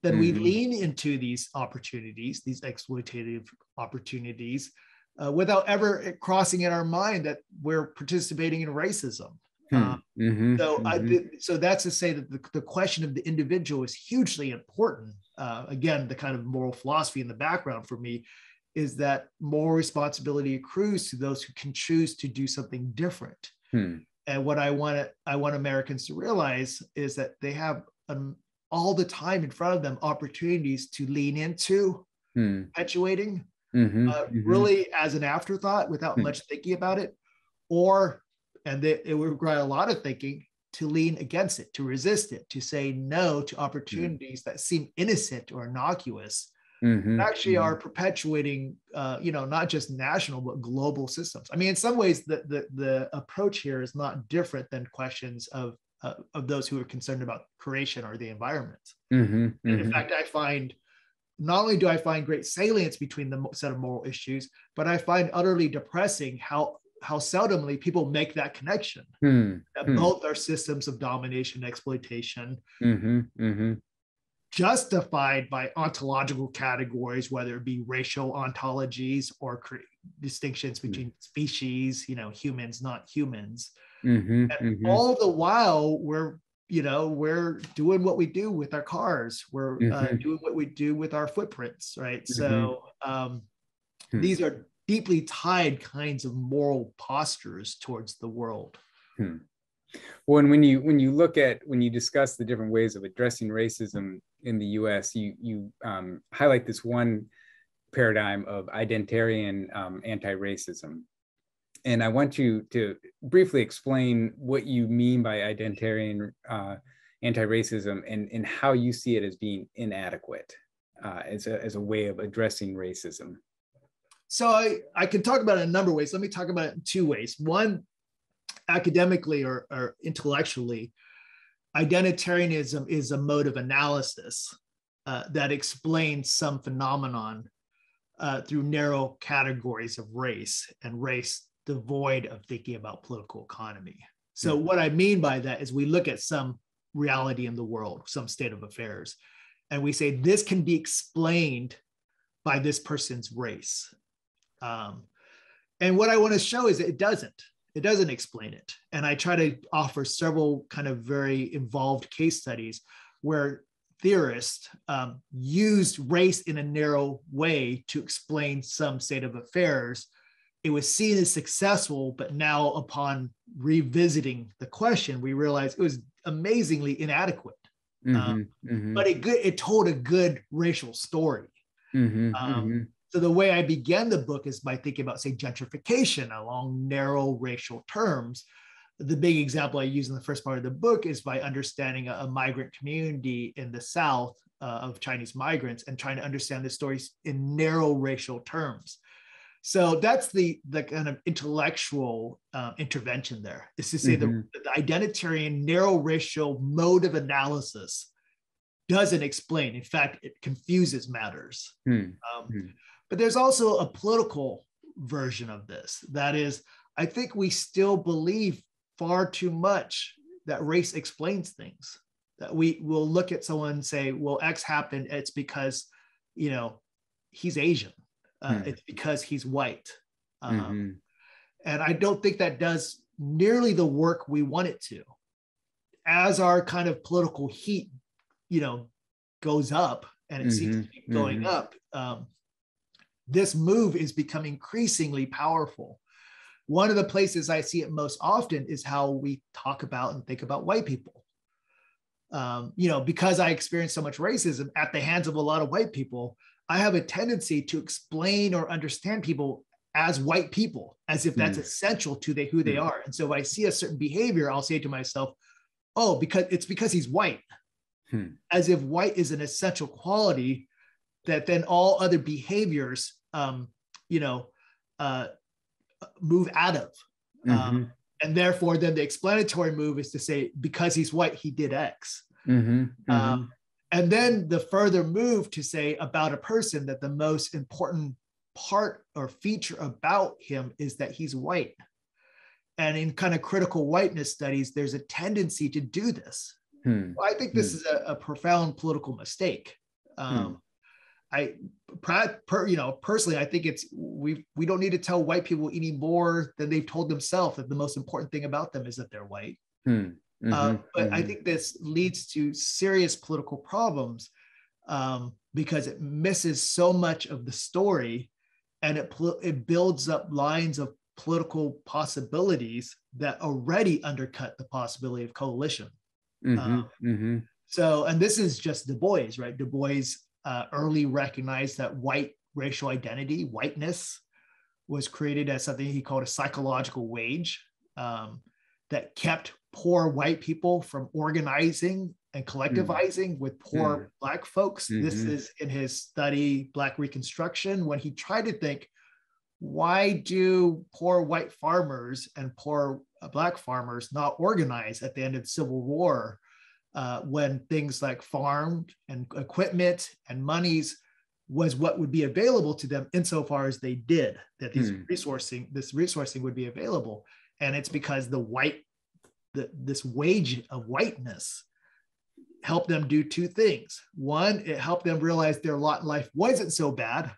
then we lean into these opportunities, these exploitative opportunities, without ever crossing in our mind that we're participating in racism. So that's to say that the question of the individual is hugely important. Again, the kind of moral philosophy in the background for me is that moral responsibility accrues to those who can choose to do something different. And what I want Americans to realize is that they have all the time in front of them opportunities to lean into perpetuating, really as an afterthought without much thinking about it, and it would require a lot of thinking to lean against it, to resist it, to say no to opportunities that seem innocent or innocuous, actually are perpetuating, not just national, but global systems. I mean, in some ways, the approach here is not different than questions of those who are concerned about creation or the environment. And in fact, I find, not only do I find great salience between the set of moral issues, but I find utterly depressing how seldomly people make that connection. That both are systems of domination and exploitation, justified by ontological categories, whether it be racial ontologies or distinctions between species, humans, not humans. And all the while, we're doing what we do with our cars. We're doing what we do with our footprints, right? So these are deeply tied kinds of moral postures towards the world. Well, and when you discuss the different ways of addressing racism in the U.S., you highlight this one paradigm of identitarian anti-racism. And I want you to briefly explain what you mean by identitarian anti-racism and how you see it as being inadequate as a way of addressing racism. So I can talk about it in a number of ways. Let me talk about it in two ways. One, academically or intellectually, identitarianism is a mode of analysis that explains some phenomenon through narrow categories of race, and race devoid of thinking about political economy. So what I mean by that is we look at some reality in the world, some state of affairs, and we say this can be explained by this person's race. And what I want to show is that it doesn't explain it. And I try to offer several kind of very involved case studies where theorists used race in a narrow way to explain some state of affairs. It was seen as successful, but now upon revisiting the question, we realized it was amazingly inadequate. But it told a good racial story. So the way I began the book is by thinking about, say, gentrification along narrow racial terms. The big example I use in the first part of the book is by understanding a migrant community in the South of Chinese migrants and trying to understand the stories in narrow racial terms. So that's the kind of intellectual intervention there, is to say the identitarian narrow racial mode of analysis doesn't explain. In fact, it confuses matters. But there's also a political version of this. That is, I think we still believe far too much that race explains things. That we will look at someone and say, well, X happened, it's because, he's Asian. It's because he's white. And I don't think that does nearly the work we want it to. As our kind of political heat, goes up, and it seems to keep going up, this move is becoming increasingly powerful. One of the places I see it most often is how we talk about and think about white people. Because I experienced so much racism at the hands of a lot of white people, I have a tendency to explain or understand people as white people, as if that's essential to who they are. And so if I see a certain behavior, I'll say to myself, oh, because he's white, as if white is an essential quality that then all other behaviors, move out of. And therefore, then the explanatory move is to say, because he's white, he did X. And then the further move to say about a person that the most important part or feature about him is that he's white. And in kind of critical whiteness studies, there's a tendency to do this. Well, I think this is a profound political mistake. Personally, I think we don't need to tell white people any more than they've told themselves that the most important thing about them is that they're white. But I think this leads to serious political problems because it misses so much of the story, and it builds up lines of political possibilities that already undercut the possibility of coalition. So, and this is just Du Bois, right? Du Bois early recognized that white racial identity, whiteness, was created as something he called a psychological wage that kept poor white people from organizing and collectivizing with poor Black folks. This is in his study, Black Reconstruction, when he tried to think, why do poor white farmers and poor Black farmers not organize at the end of the Civil War, when things like farm and equipment and monies was what would be available to them insofar as they did, that this resourcing would be available. And it's because this wage of whiteness helped them do two things. One, it helped them realize their lot in life wasn't so bad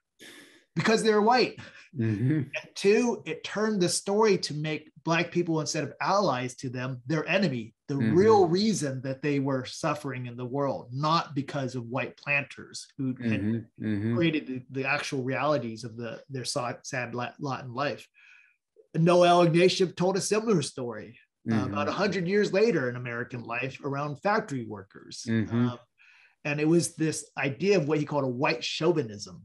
because they were white. And two, it turned the story to make Black people, instead of allies to them, their enemy, the real reason that they were suffering in the world, not because of white planters who had created the actual realities of their sad lot in life. Noel Ignatieff told a similar story about 100 years later in American life around factory workers. And it was this idea of what he called a white chauvinism,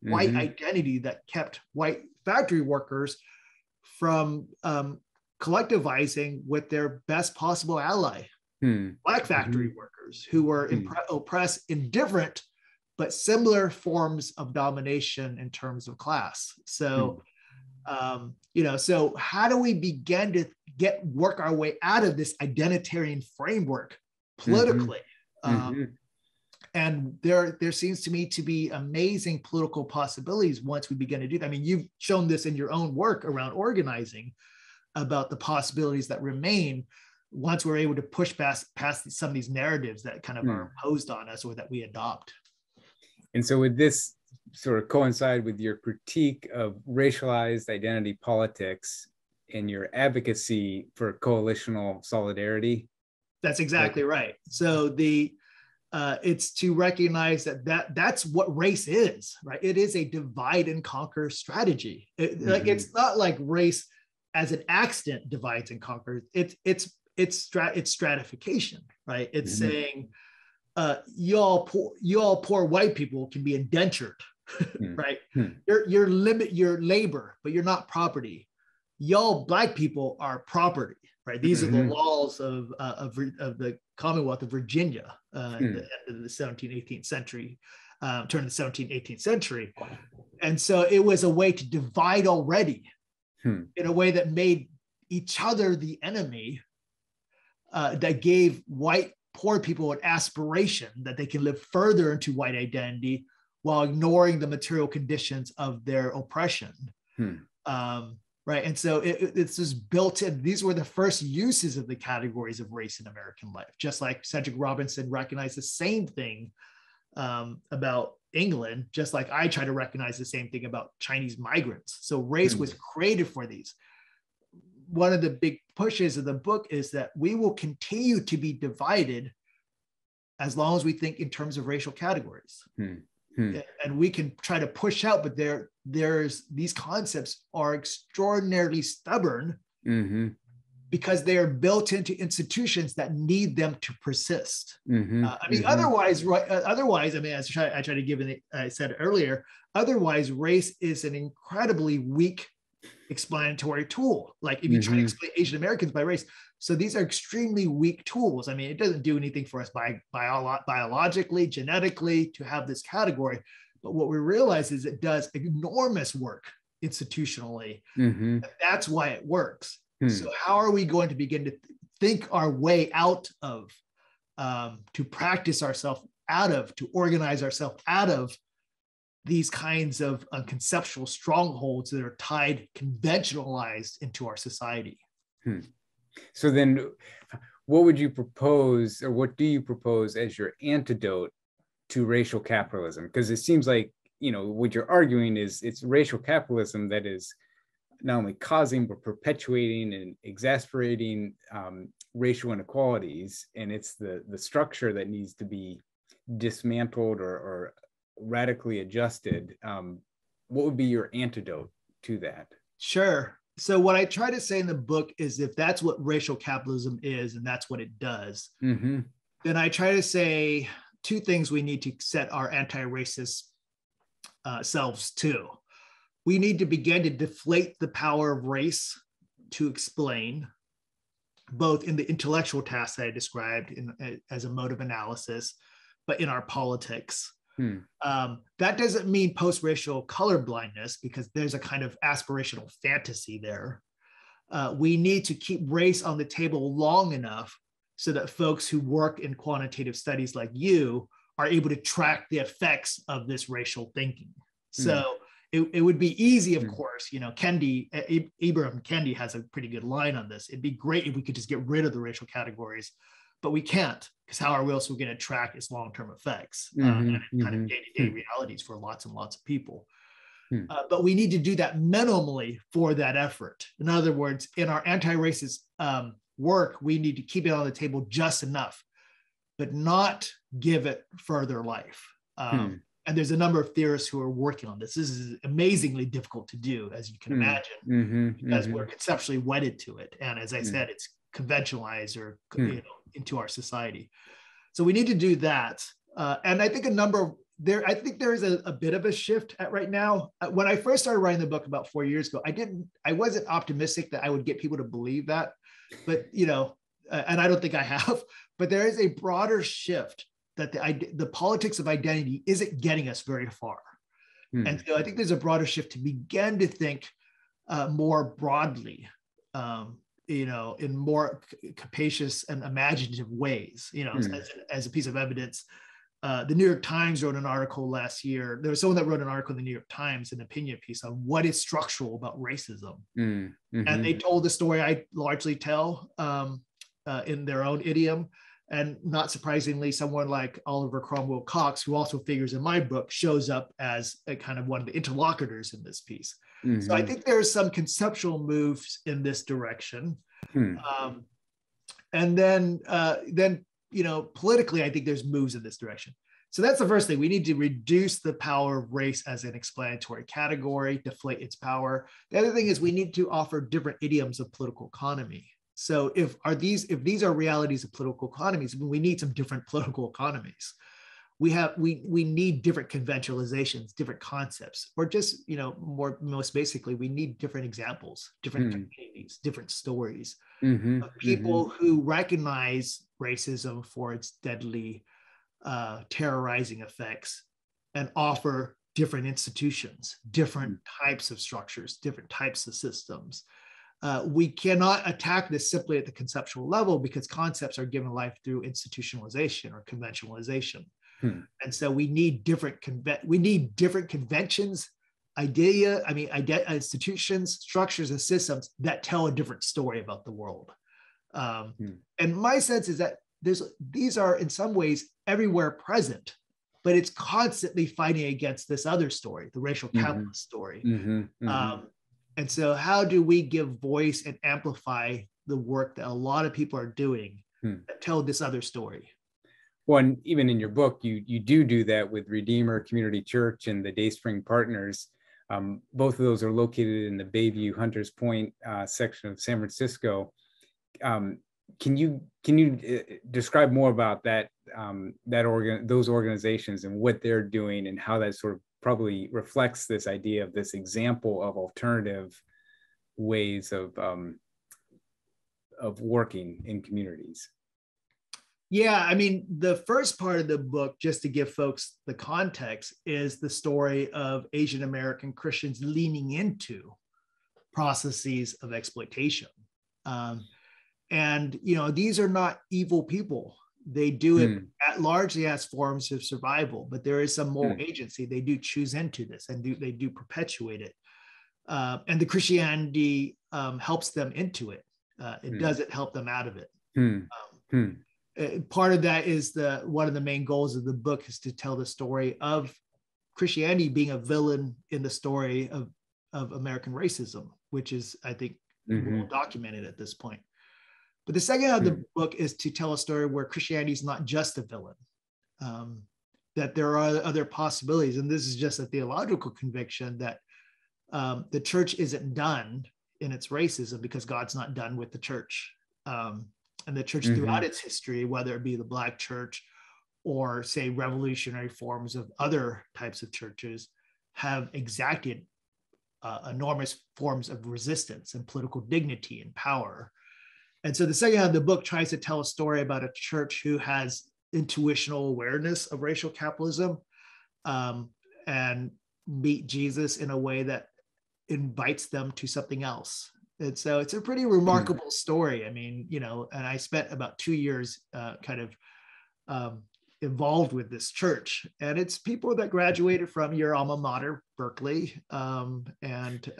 white identity that kept white factory workers from collectivizing with their best possible ally, Black factory workers who were oppressed in different but similar forms of domination in terms of class. So, so how do we begin to work our way out of this identitarian framework politically? And there seems to me to be amazing political possibilities once we begin to do that. I mean, you've shown this in your own work around organizing, about the possibilities that remain once we're able to push past some of these narratives that kind of are imposed on us or that we adopt. And so would this sort of coincide with your critique of racialized identity politics and your advocacy for coalitional solidarity? That's exactly right. So it's to recognize that's what race is, right? It is a divide and conquer strategy. Like it's not like race as an accident divides and conquers. It's stratification, right? It's saying you all poor white people can be indentured, right? You're limit your labor, but you're not property. Y'all Black people are property, right? These are the laws of the Commonwealth of Virginia at the end of the 17th, 18th century, turn of the 17th, 18th century. And so it was a way to divide already in a way that made each other the enemy, that gave white poor people an aspiration that they can live further into white identity while ignoring the material conditions of their oppression. Right. And so it's just built in. These were the first uses of the categories of race in American life, just like Cedric Robinson recognized the same thing about England, just like I try to recognize the same thing about Chinese migrants. So race was created for these. One of the big pushes of the book is that we will continue to be divided as long as we think in terms of racial categories. And we can try to push out, but there's these concepts are extraordinarily stubborn because they are built into institutions that need them to persist. Otherwise, I mean, as I try to give it, I said earlier, otherwise race is an incredibly weak explanatory tool. Like if you try to explain Asian Americans by race, so these are extremely weak tools. I mean, it doesn't do anything for us biologically, genetically to have this category. But what we realize is it does enormous work institutionally. And that's why it works. So how are we going to begin to think our way out of, to practice ourselves out of, to organize ourselves out of these kinds of conceptual strongholds that are tied, conventionalized into our society? So then what would you propose, or what do you propose as your antidote to racial capitalism? Because it seems like, what you're arguing is it's racial capitalism that is not only causing, but perpetuating and exasperating racial inequalities. And it's the structure that needs to be dismantled or radically adjusted. What would be your antidote to that? Sure. So what I try to say in the book is, if that's what racial capitalism is, and that's what it does, then I try to say two things we need to set our anti-racist selves to. We need to begin to deflate the power of race to explain, both in the intellectual tasks that I described as a mode of analysis, but in our politics. That doesn't mean post-racial colorblindness, because there's a kind of aspirational fantasy there. We need to keep race on the table long enough so that folks who work in quantitative studies like you are able to track the effects of this racial thinking. So it would be easy, of course, you know, Ibram Kendi has a pretty good line on this. It'd be great if we could just get rid of the racial categories, but we can't, because how are we also going to track its long-term effects and kind of day-to-day realities for lots and lots of people. But we need to do that minimally for that effort. In other words, in our anti-racist work, we need to keep it on the table just enough, but not give it further life. And there's a number of theorists who are working on this. This is amazingly difficult to do, as you can imagine, because we're conceptually wedded to it. And as I said, it's conventionalized or you know, into our society. So we need to do that. And I think I think there is a bit of a shift right now. When I first started writing the book about 4 years ago, I wasn't optimistic that I would get people to believe that, but you know, and I don't think I have, but there is a broader shift that the politics of identity isn't getting us very far. And so I think there's a broader shift to begin to think more broadly, you know, in more capacious and imaginative ways, you know, as a piece of evidence. The New York Times wrote an article last year. There was someone that wrote an article in the New York Times, an opinion piece on what is structural about racism. And they told the story I largely tell in their own idiom. And not surprisingly, someone like Oliver Cromwell Cox, who also figures in my book, shows up as a kind of one of the interlocutors in this piece. So I think there are some conceptual moves in this direction. And then, you know, politically, I think there's moves in this direction. So that's the first thing. We need to reduce the power of race as an explanatory category, deflate its power. The other thing is we need to offer different idioms of political economy. So if these are realities of political economies, we need some different political economies. We need different conventionalizations, different concepts, or just, you know, most basically, we need different examples, different communities, different stories of people who recognize racism for its deadly, terrorizing effects, and offer different institutions, different types of structures, different types of systems. We cannot attack this simply at the conceptual level, because concepts are given life through institutionalization or conventionalization. And so we need different conventions, institutions, structures, and systems that tell a different story about the world. And my sense is that these are in some ways everywhere present, but it's constantly fighting against this other story, the racial capitalist story. And so how do we give voice and amplify the work that a lot of people are doing that tell this other story? Well, and even in your book, you do that with Redeemer Community Church and the Dayspring Partners. Both of those are located in the Bayview Hunters Point section of San Francisco. Can you describe more about that those organizations and what they're doing, and how that sort of probably reflects this idea of this example of alternative ways of working in communities? Yeah, I mean, the first part of the book, just to give folks the context, is the story of Asian American Christians leaning into processes of exploitation. And, you know, these are not evil people. They do it largely as forms of survival, but there is some moral agency. They do choose into this, and they do perpetuate it. And the Christianity helps them into it. It doesn't help them out of it. Part of that is one of the main goals of the book is to tell the story of Christianity being a villain in the story of American racism, which is, I think, well documented at this point. But the second half of the book is to tell a story where Christianity is not just a villain, that there are other possibilities. And this is just a theological conviction that the church isn't done in its racism because God's not done with the church. And the church throughout its history, whether it be the Black church or, say, revolutionary forms of other types of churches, have exacted enormous forms of resistance and political dignity and power. And so the second half of the book tries to tell a story about a church who has intuitional awareness of racial capitalism, and meet Jesus in a way that invites them to something else. And so it's a pretty remarkable story. I mean, and I spent about 2 years involved with this church, and it's people that graduated from your alma mater, Berkeley, and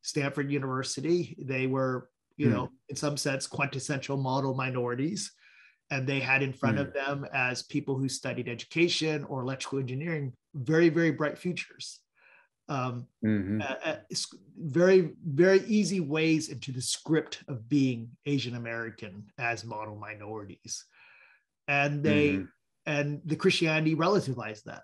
Stanford University. They were, in some sense, quintessential model minorities. And they had in front of them, as people who studied education or electrical engineering, very, very bright futures. Very, very easy ways into the script of being Asian American as model minorities. And and the Christianity relativized that.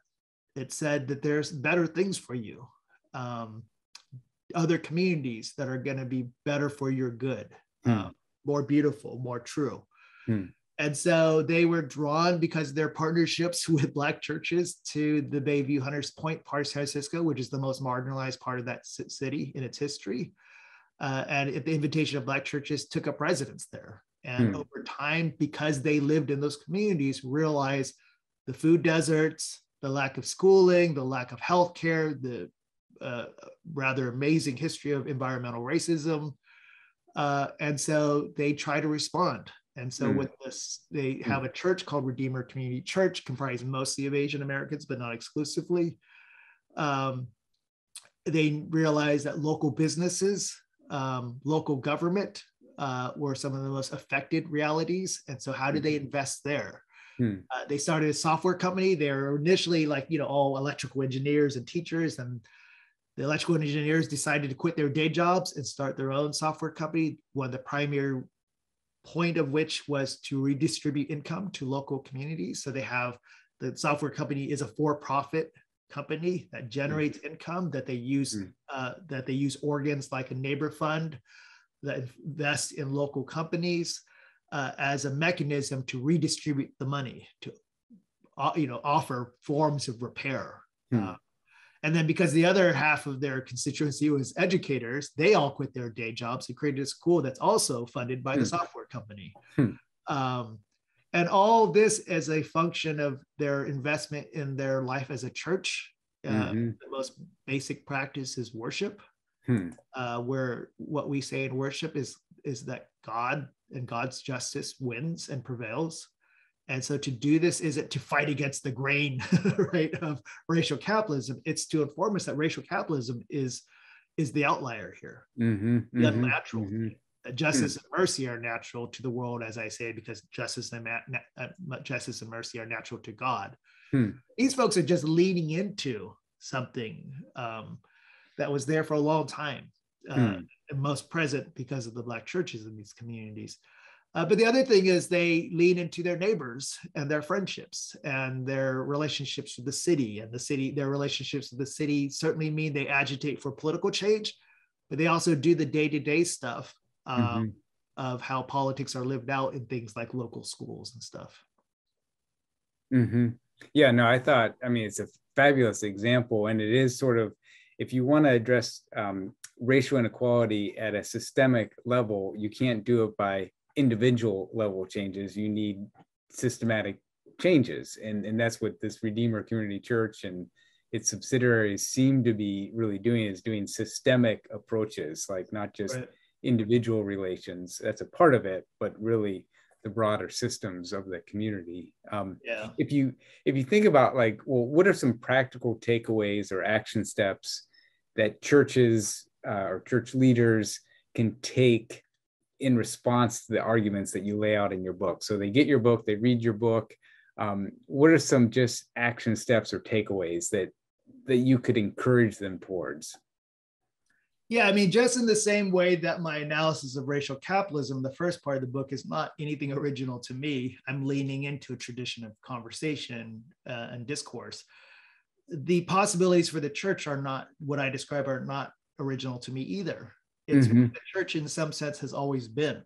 It said that there's better things for you, other communities that are going to be better for your good, more beautiful, more true. And so they were drawn, because of their partnerships with Black churches, to the Bayview Hunters Point part of San Francisco, which is the most marginalized part of that city in its history. And at the invitation of Black churches, took up residence there. And over time, because they lived in those communities, realized the food deserts, the lack of schooling, the lack of healthcare, the rather amazing history of environmental racism. And so they try to respond. And so with this, they have a church called Redeemer Community Church, comprised mostly of Asian Americans, but not exclusively. They realized that local businesses, local government were some of the most affected realities. And so how did they invest there? They started a software company. They were initially all electrical engineers and teachers, and the electrical engineers decided to quit their day jobs and start their own software company. One of the primary point of which was to redistribute income to local communities. So they have, the software company is a for-profit company that generates income, that they use organs like a neighbor fund that invest in local companies as a mechanism to redistribute the money, to offer forms of repair. And then, because the other half of their constituency was educators, they all quit their day jobs and created a school that's also funded by the software company. And all this as a function of their investment in their life as a church. The most basic practice is worship, where what we say in worship is that God and God's justice wins and prevails. And so to do this isn't to fight against the grain, right, of racial capitalism. It's to inform us that racial capitalism is the outlier here, the unnatural. That justice and mercy are natural to the world, as I say, because justice and mercy are natural to God. These folks are just leaning into something that was there for a long time, and most present because of the Black churches in these communities. But the other thing is they lean into their neighbors and their friendships and their relationships with the city. And their relationships with the city certainly mean they agitate for political change, but they also do the day-to-day stuff of how politics are lived out in things like local schools and stuff. Yeah, no, I mean, it's a fabulous example. And it is sort of, if you want to address racial inequality at a systemic level, you can't do it by individual level changes. You need systematic changes, and that's what this Redeemer Community Church and its subsidiaries seem to be really doing, is doing systemic approaches, like not just individual relations. That's a part of it, but really the broader systems of the community. If you think about what are some practical takeaways or action steps that churches or church leaders can take in response to the arguments that you lay out in your book? So they get your book, they read your book. What are some just action steps or takeaways that you could encourage them towards? Yeah, I mean, just in the same way that my analysis of racial capitalism, the first part of the book, is not anything original to me. I'm leaning into a tradition of conversation and discourse. The possibilities for the church are not, what I describe are not original to me either. It's what the church in some sense has always been.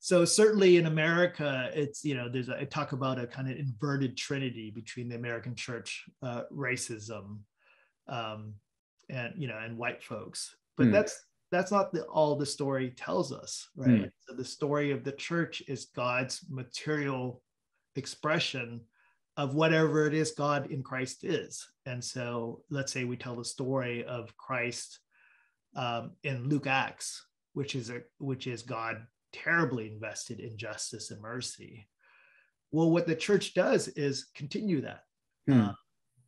So certainly in America, it's, I talk about a kind of inverted trinity between the American church, racism, and white folks. But all the story tells us, right? So the story of the church is God's material expression of whatever it is God in Christ is. And so let's say we tell the story of Christ in Luke Acts, which is God terribly invested in justice and mercy. Well, what the church does is continue that.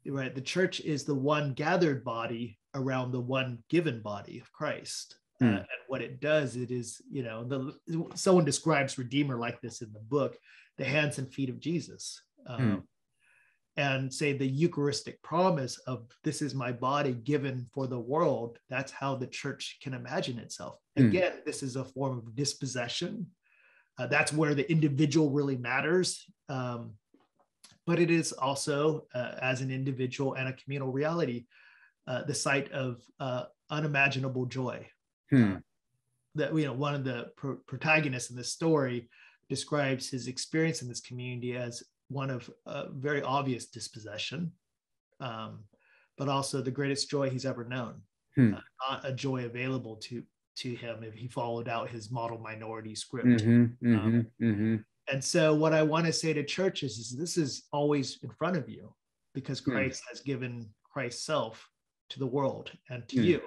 Right? The church is the one gathered body around the one given body of Christ. And what it does, it is, someone describes Redeemer like this in the book, the hands and feet of Jesus. And say the Eucharistic promise of this is my body given for the world. That's how the church can imagine itself. Again, this is a form of dispossession. That's where the individual really matters. But it is also, as an individual and a communal reality, the site of unimaginable joy. That one of the protagonists in this story describes his experience in this community as one of very obvious dispossession, but also the greatest joy he's ever known. Not a joy available to him if he followed out his model minority script. And so what I want to say to churches is this is always in front of you, because Christ has given Christ's self to the world and to you.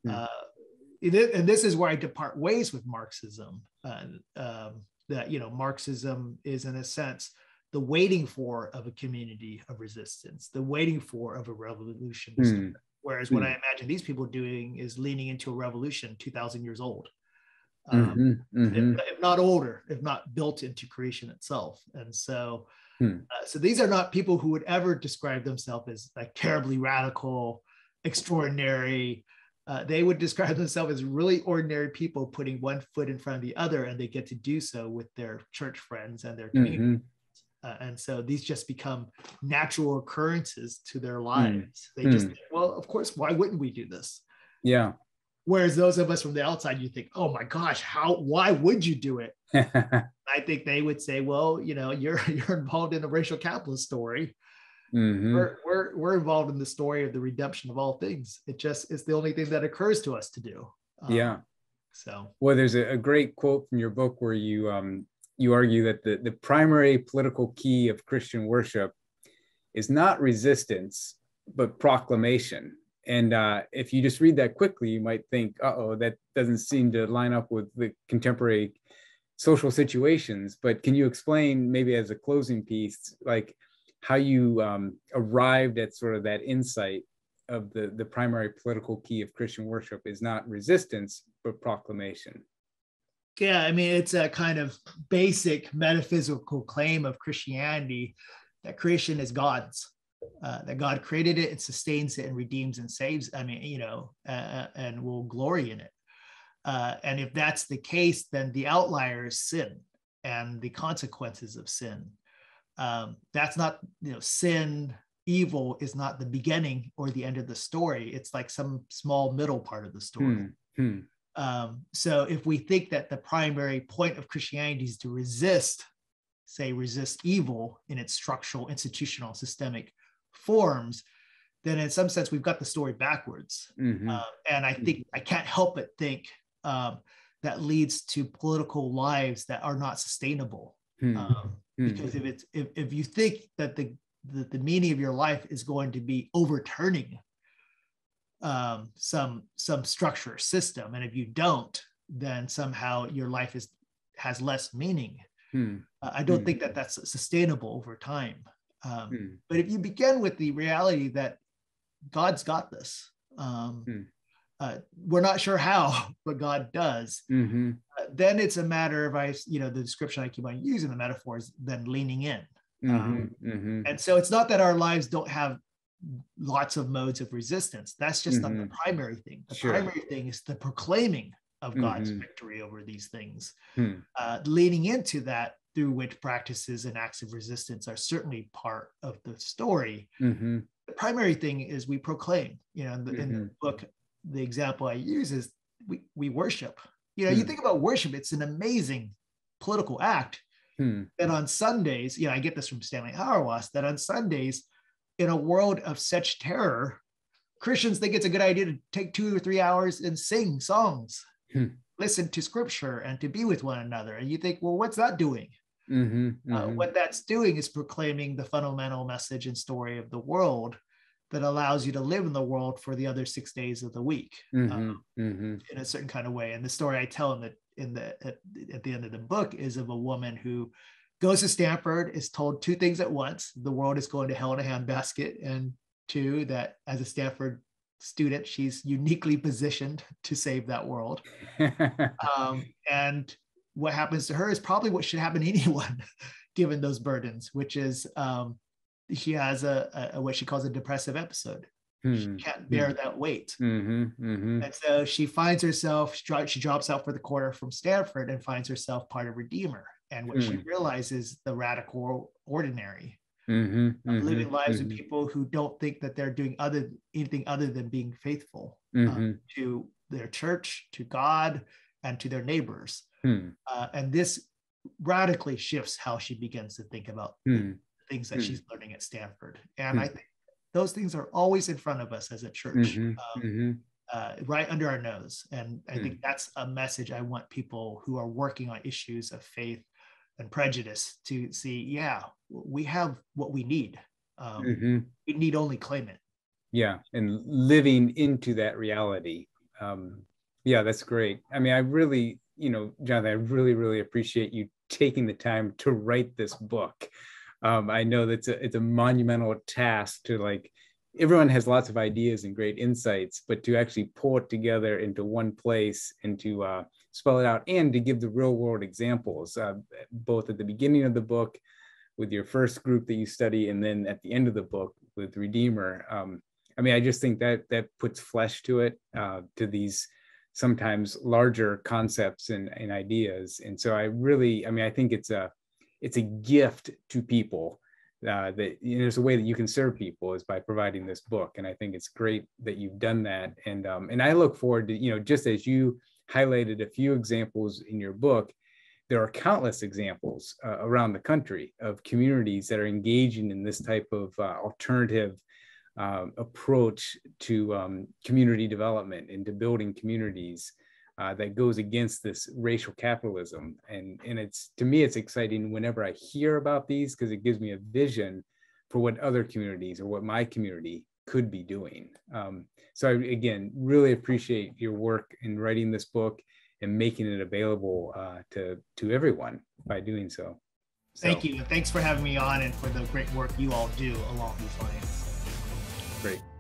And this is where I depart ways with Marxism. That Marxism is, in a sense, the waiting for of a community of resistance, the waiting for of a revolution. Whereas what I imagine these people doing is leaning into a revolution 2,000 years old, if not older, if not built into creation itself. And so, so these are not people who would ever describe themselves as like terribly radical, extraordinary. They would describe themselves as really ordinary people putting one foot in front of the other, and they get to do so with their church friends and their community. And so these just become natural occurrences to their lives. They just think, well, of course, why wouldn't we do this? Yeah. Whereas those of us from the outside, you think, oh my gosh, why would you do it? I think they would say, well, you're involved in the racial capitalist story. We're involved in the story of the redemption of all things. It's the only thing that occurs to us to do. Well, there's a great quote from your book where you argue that the primary political key of Christian worship is not resistance, but proclamation. And if you just read that quickly, you might think, that doesn't seem to line up with the contemporary social situations. But can you explain, maybe as a closing piece, like how you arrived at sort of that insight of the primary political key of Christian worship is not resistance, but proclamation? Yeah, I mean, it's a kind of basic metaphysical claim of Christianity that creation is God's, that God created it and sustains it and redeems and saves, and will glory in it. And if that's the case, then the outlier is sin and the consequences of sin. That's not, sin, evil is not the beginning or the end of the story. It's like some small middle part of the story. So if we think that the primary point of Christianity is to resist evil in its structural, institutional, systemic forms, then in some sense, we've got the story backwards. And I think I can't help but think that leads to political lives that are not sustainable. Because if you think that the meaning of your life is going to be overturning some structure or system, and if you don't, then somehow your life has less meaning. I don't think that that's sustainable over time. But if you begin with the reality that God's got this, we're not sure how, but God does. Then it's a matter of the description I keep on using, the metaphor is then leaning in. And so it's not that our lives don't have lots of modes of resistance. That's just not the primary thing. The primary thing is the proclaiming of God's victory over these things, leaning into that, through which practices and acts of resistance are certainly part of the story. The primary thing is we proclaim. In the book, the example I use is we worship. You think about worship, it's an amazing political act. That on Sundays, I get this from Stanley Hauerwas, that on Sundays, in a world of such terror, Christians think it's a good idea to take 2 or 3 hours and sing songs, Hmm. listen to scripture, and to be with one another. And you think, well, what's that doing? What that's doing is proclaiming the fundamental message and story of the world that allows you to live in the world for the other 6 days of the week in a certain kind of way. And the story I tell at the end of the book is of a woman who goes to Stanford, is told 2 things at once: the world is going to hell in a handbasket, and 2, that as a Stanford student, she's uniquely positioned to save that world. And what happens to her is probably what should happen to anyone, given those burdens, which is she has a what she calls a depressive episode. She can't bear that weight. And so she finds herself, she drops out for the quarter from Stanford and finds herself part of Redeemer. And what she realizes, the radical ordinary, living lives with people who don't think that they're doing anything other than being faithful to their church, to God, and to their neighbors. And this radically shifts how she begins to think about the things that she's learning at Stanford. And I think those things are always in front of us as a church, right under our nose. And I think that's a message I want people who are working on issues of faith and prejudice to see. Yeah, we have what we need. We need only claim it. Yeah, and living into that reality. Yeah, that's great. I mean, I really, Jonathan, I really, really appreciate you taking the time to write this book. I know that it's a monumental task to, everyone has lots of ideas and great insights, but to actually pull it together into one place and to spell it out, and to give the real world examples, both at the beginning of the book with your first group that you study, and then at the end of the book with Redeemer. I mean, I just think that puts flesh to it, to these sometimes larger concepts and ideas. And so I think it's a gift to people, that there's a way that you can serve people is by providing this book. And I think it's great that you've done that. And I look forward to, just as you highlighted a few examples in your book, there are countless examples around the country of communities that are engaging in this type of alternative approach to community development and to building communities that goes against this racial capitalism. And it's, to me, it's exciting whenever I hear about these, because it gives me a vision for what other communities or what my community could be doing. So I, again, really appreciate your work in writing this book and making it available to everyone by doing so. Thank you. Thanks for having me on and for the great work you all do along these lines. Great.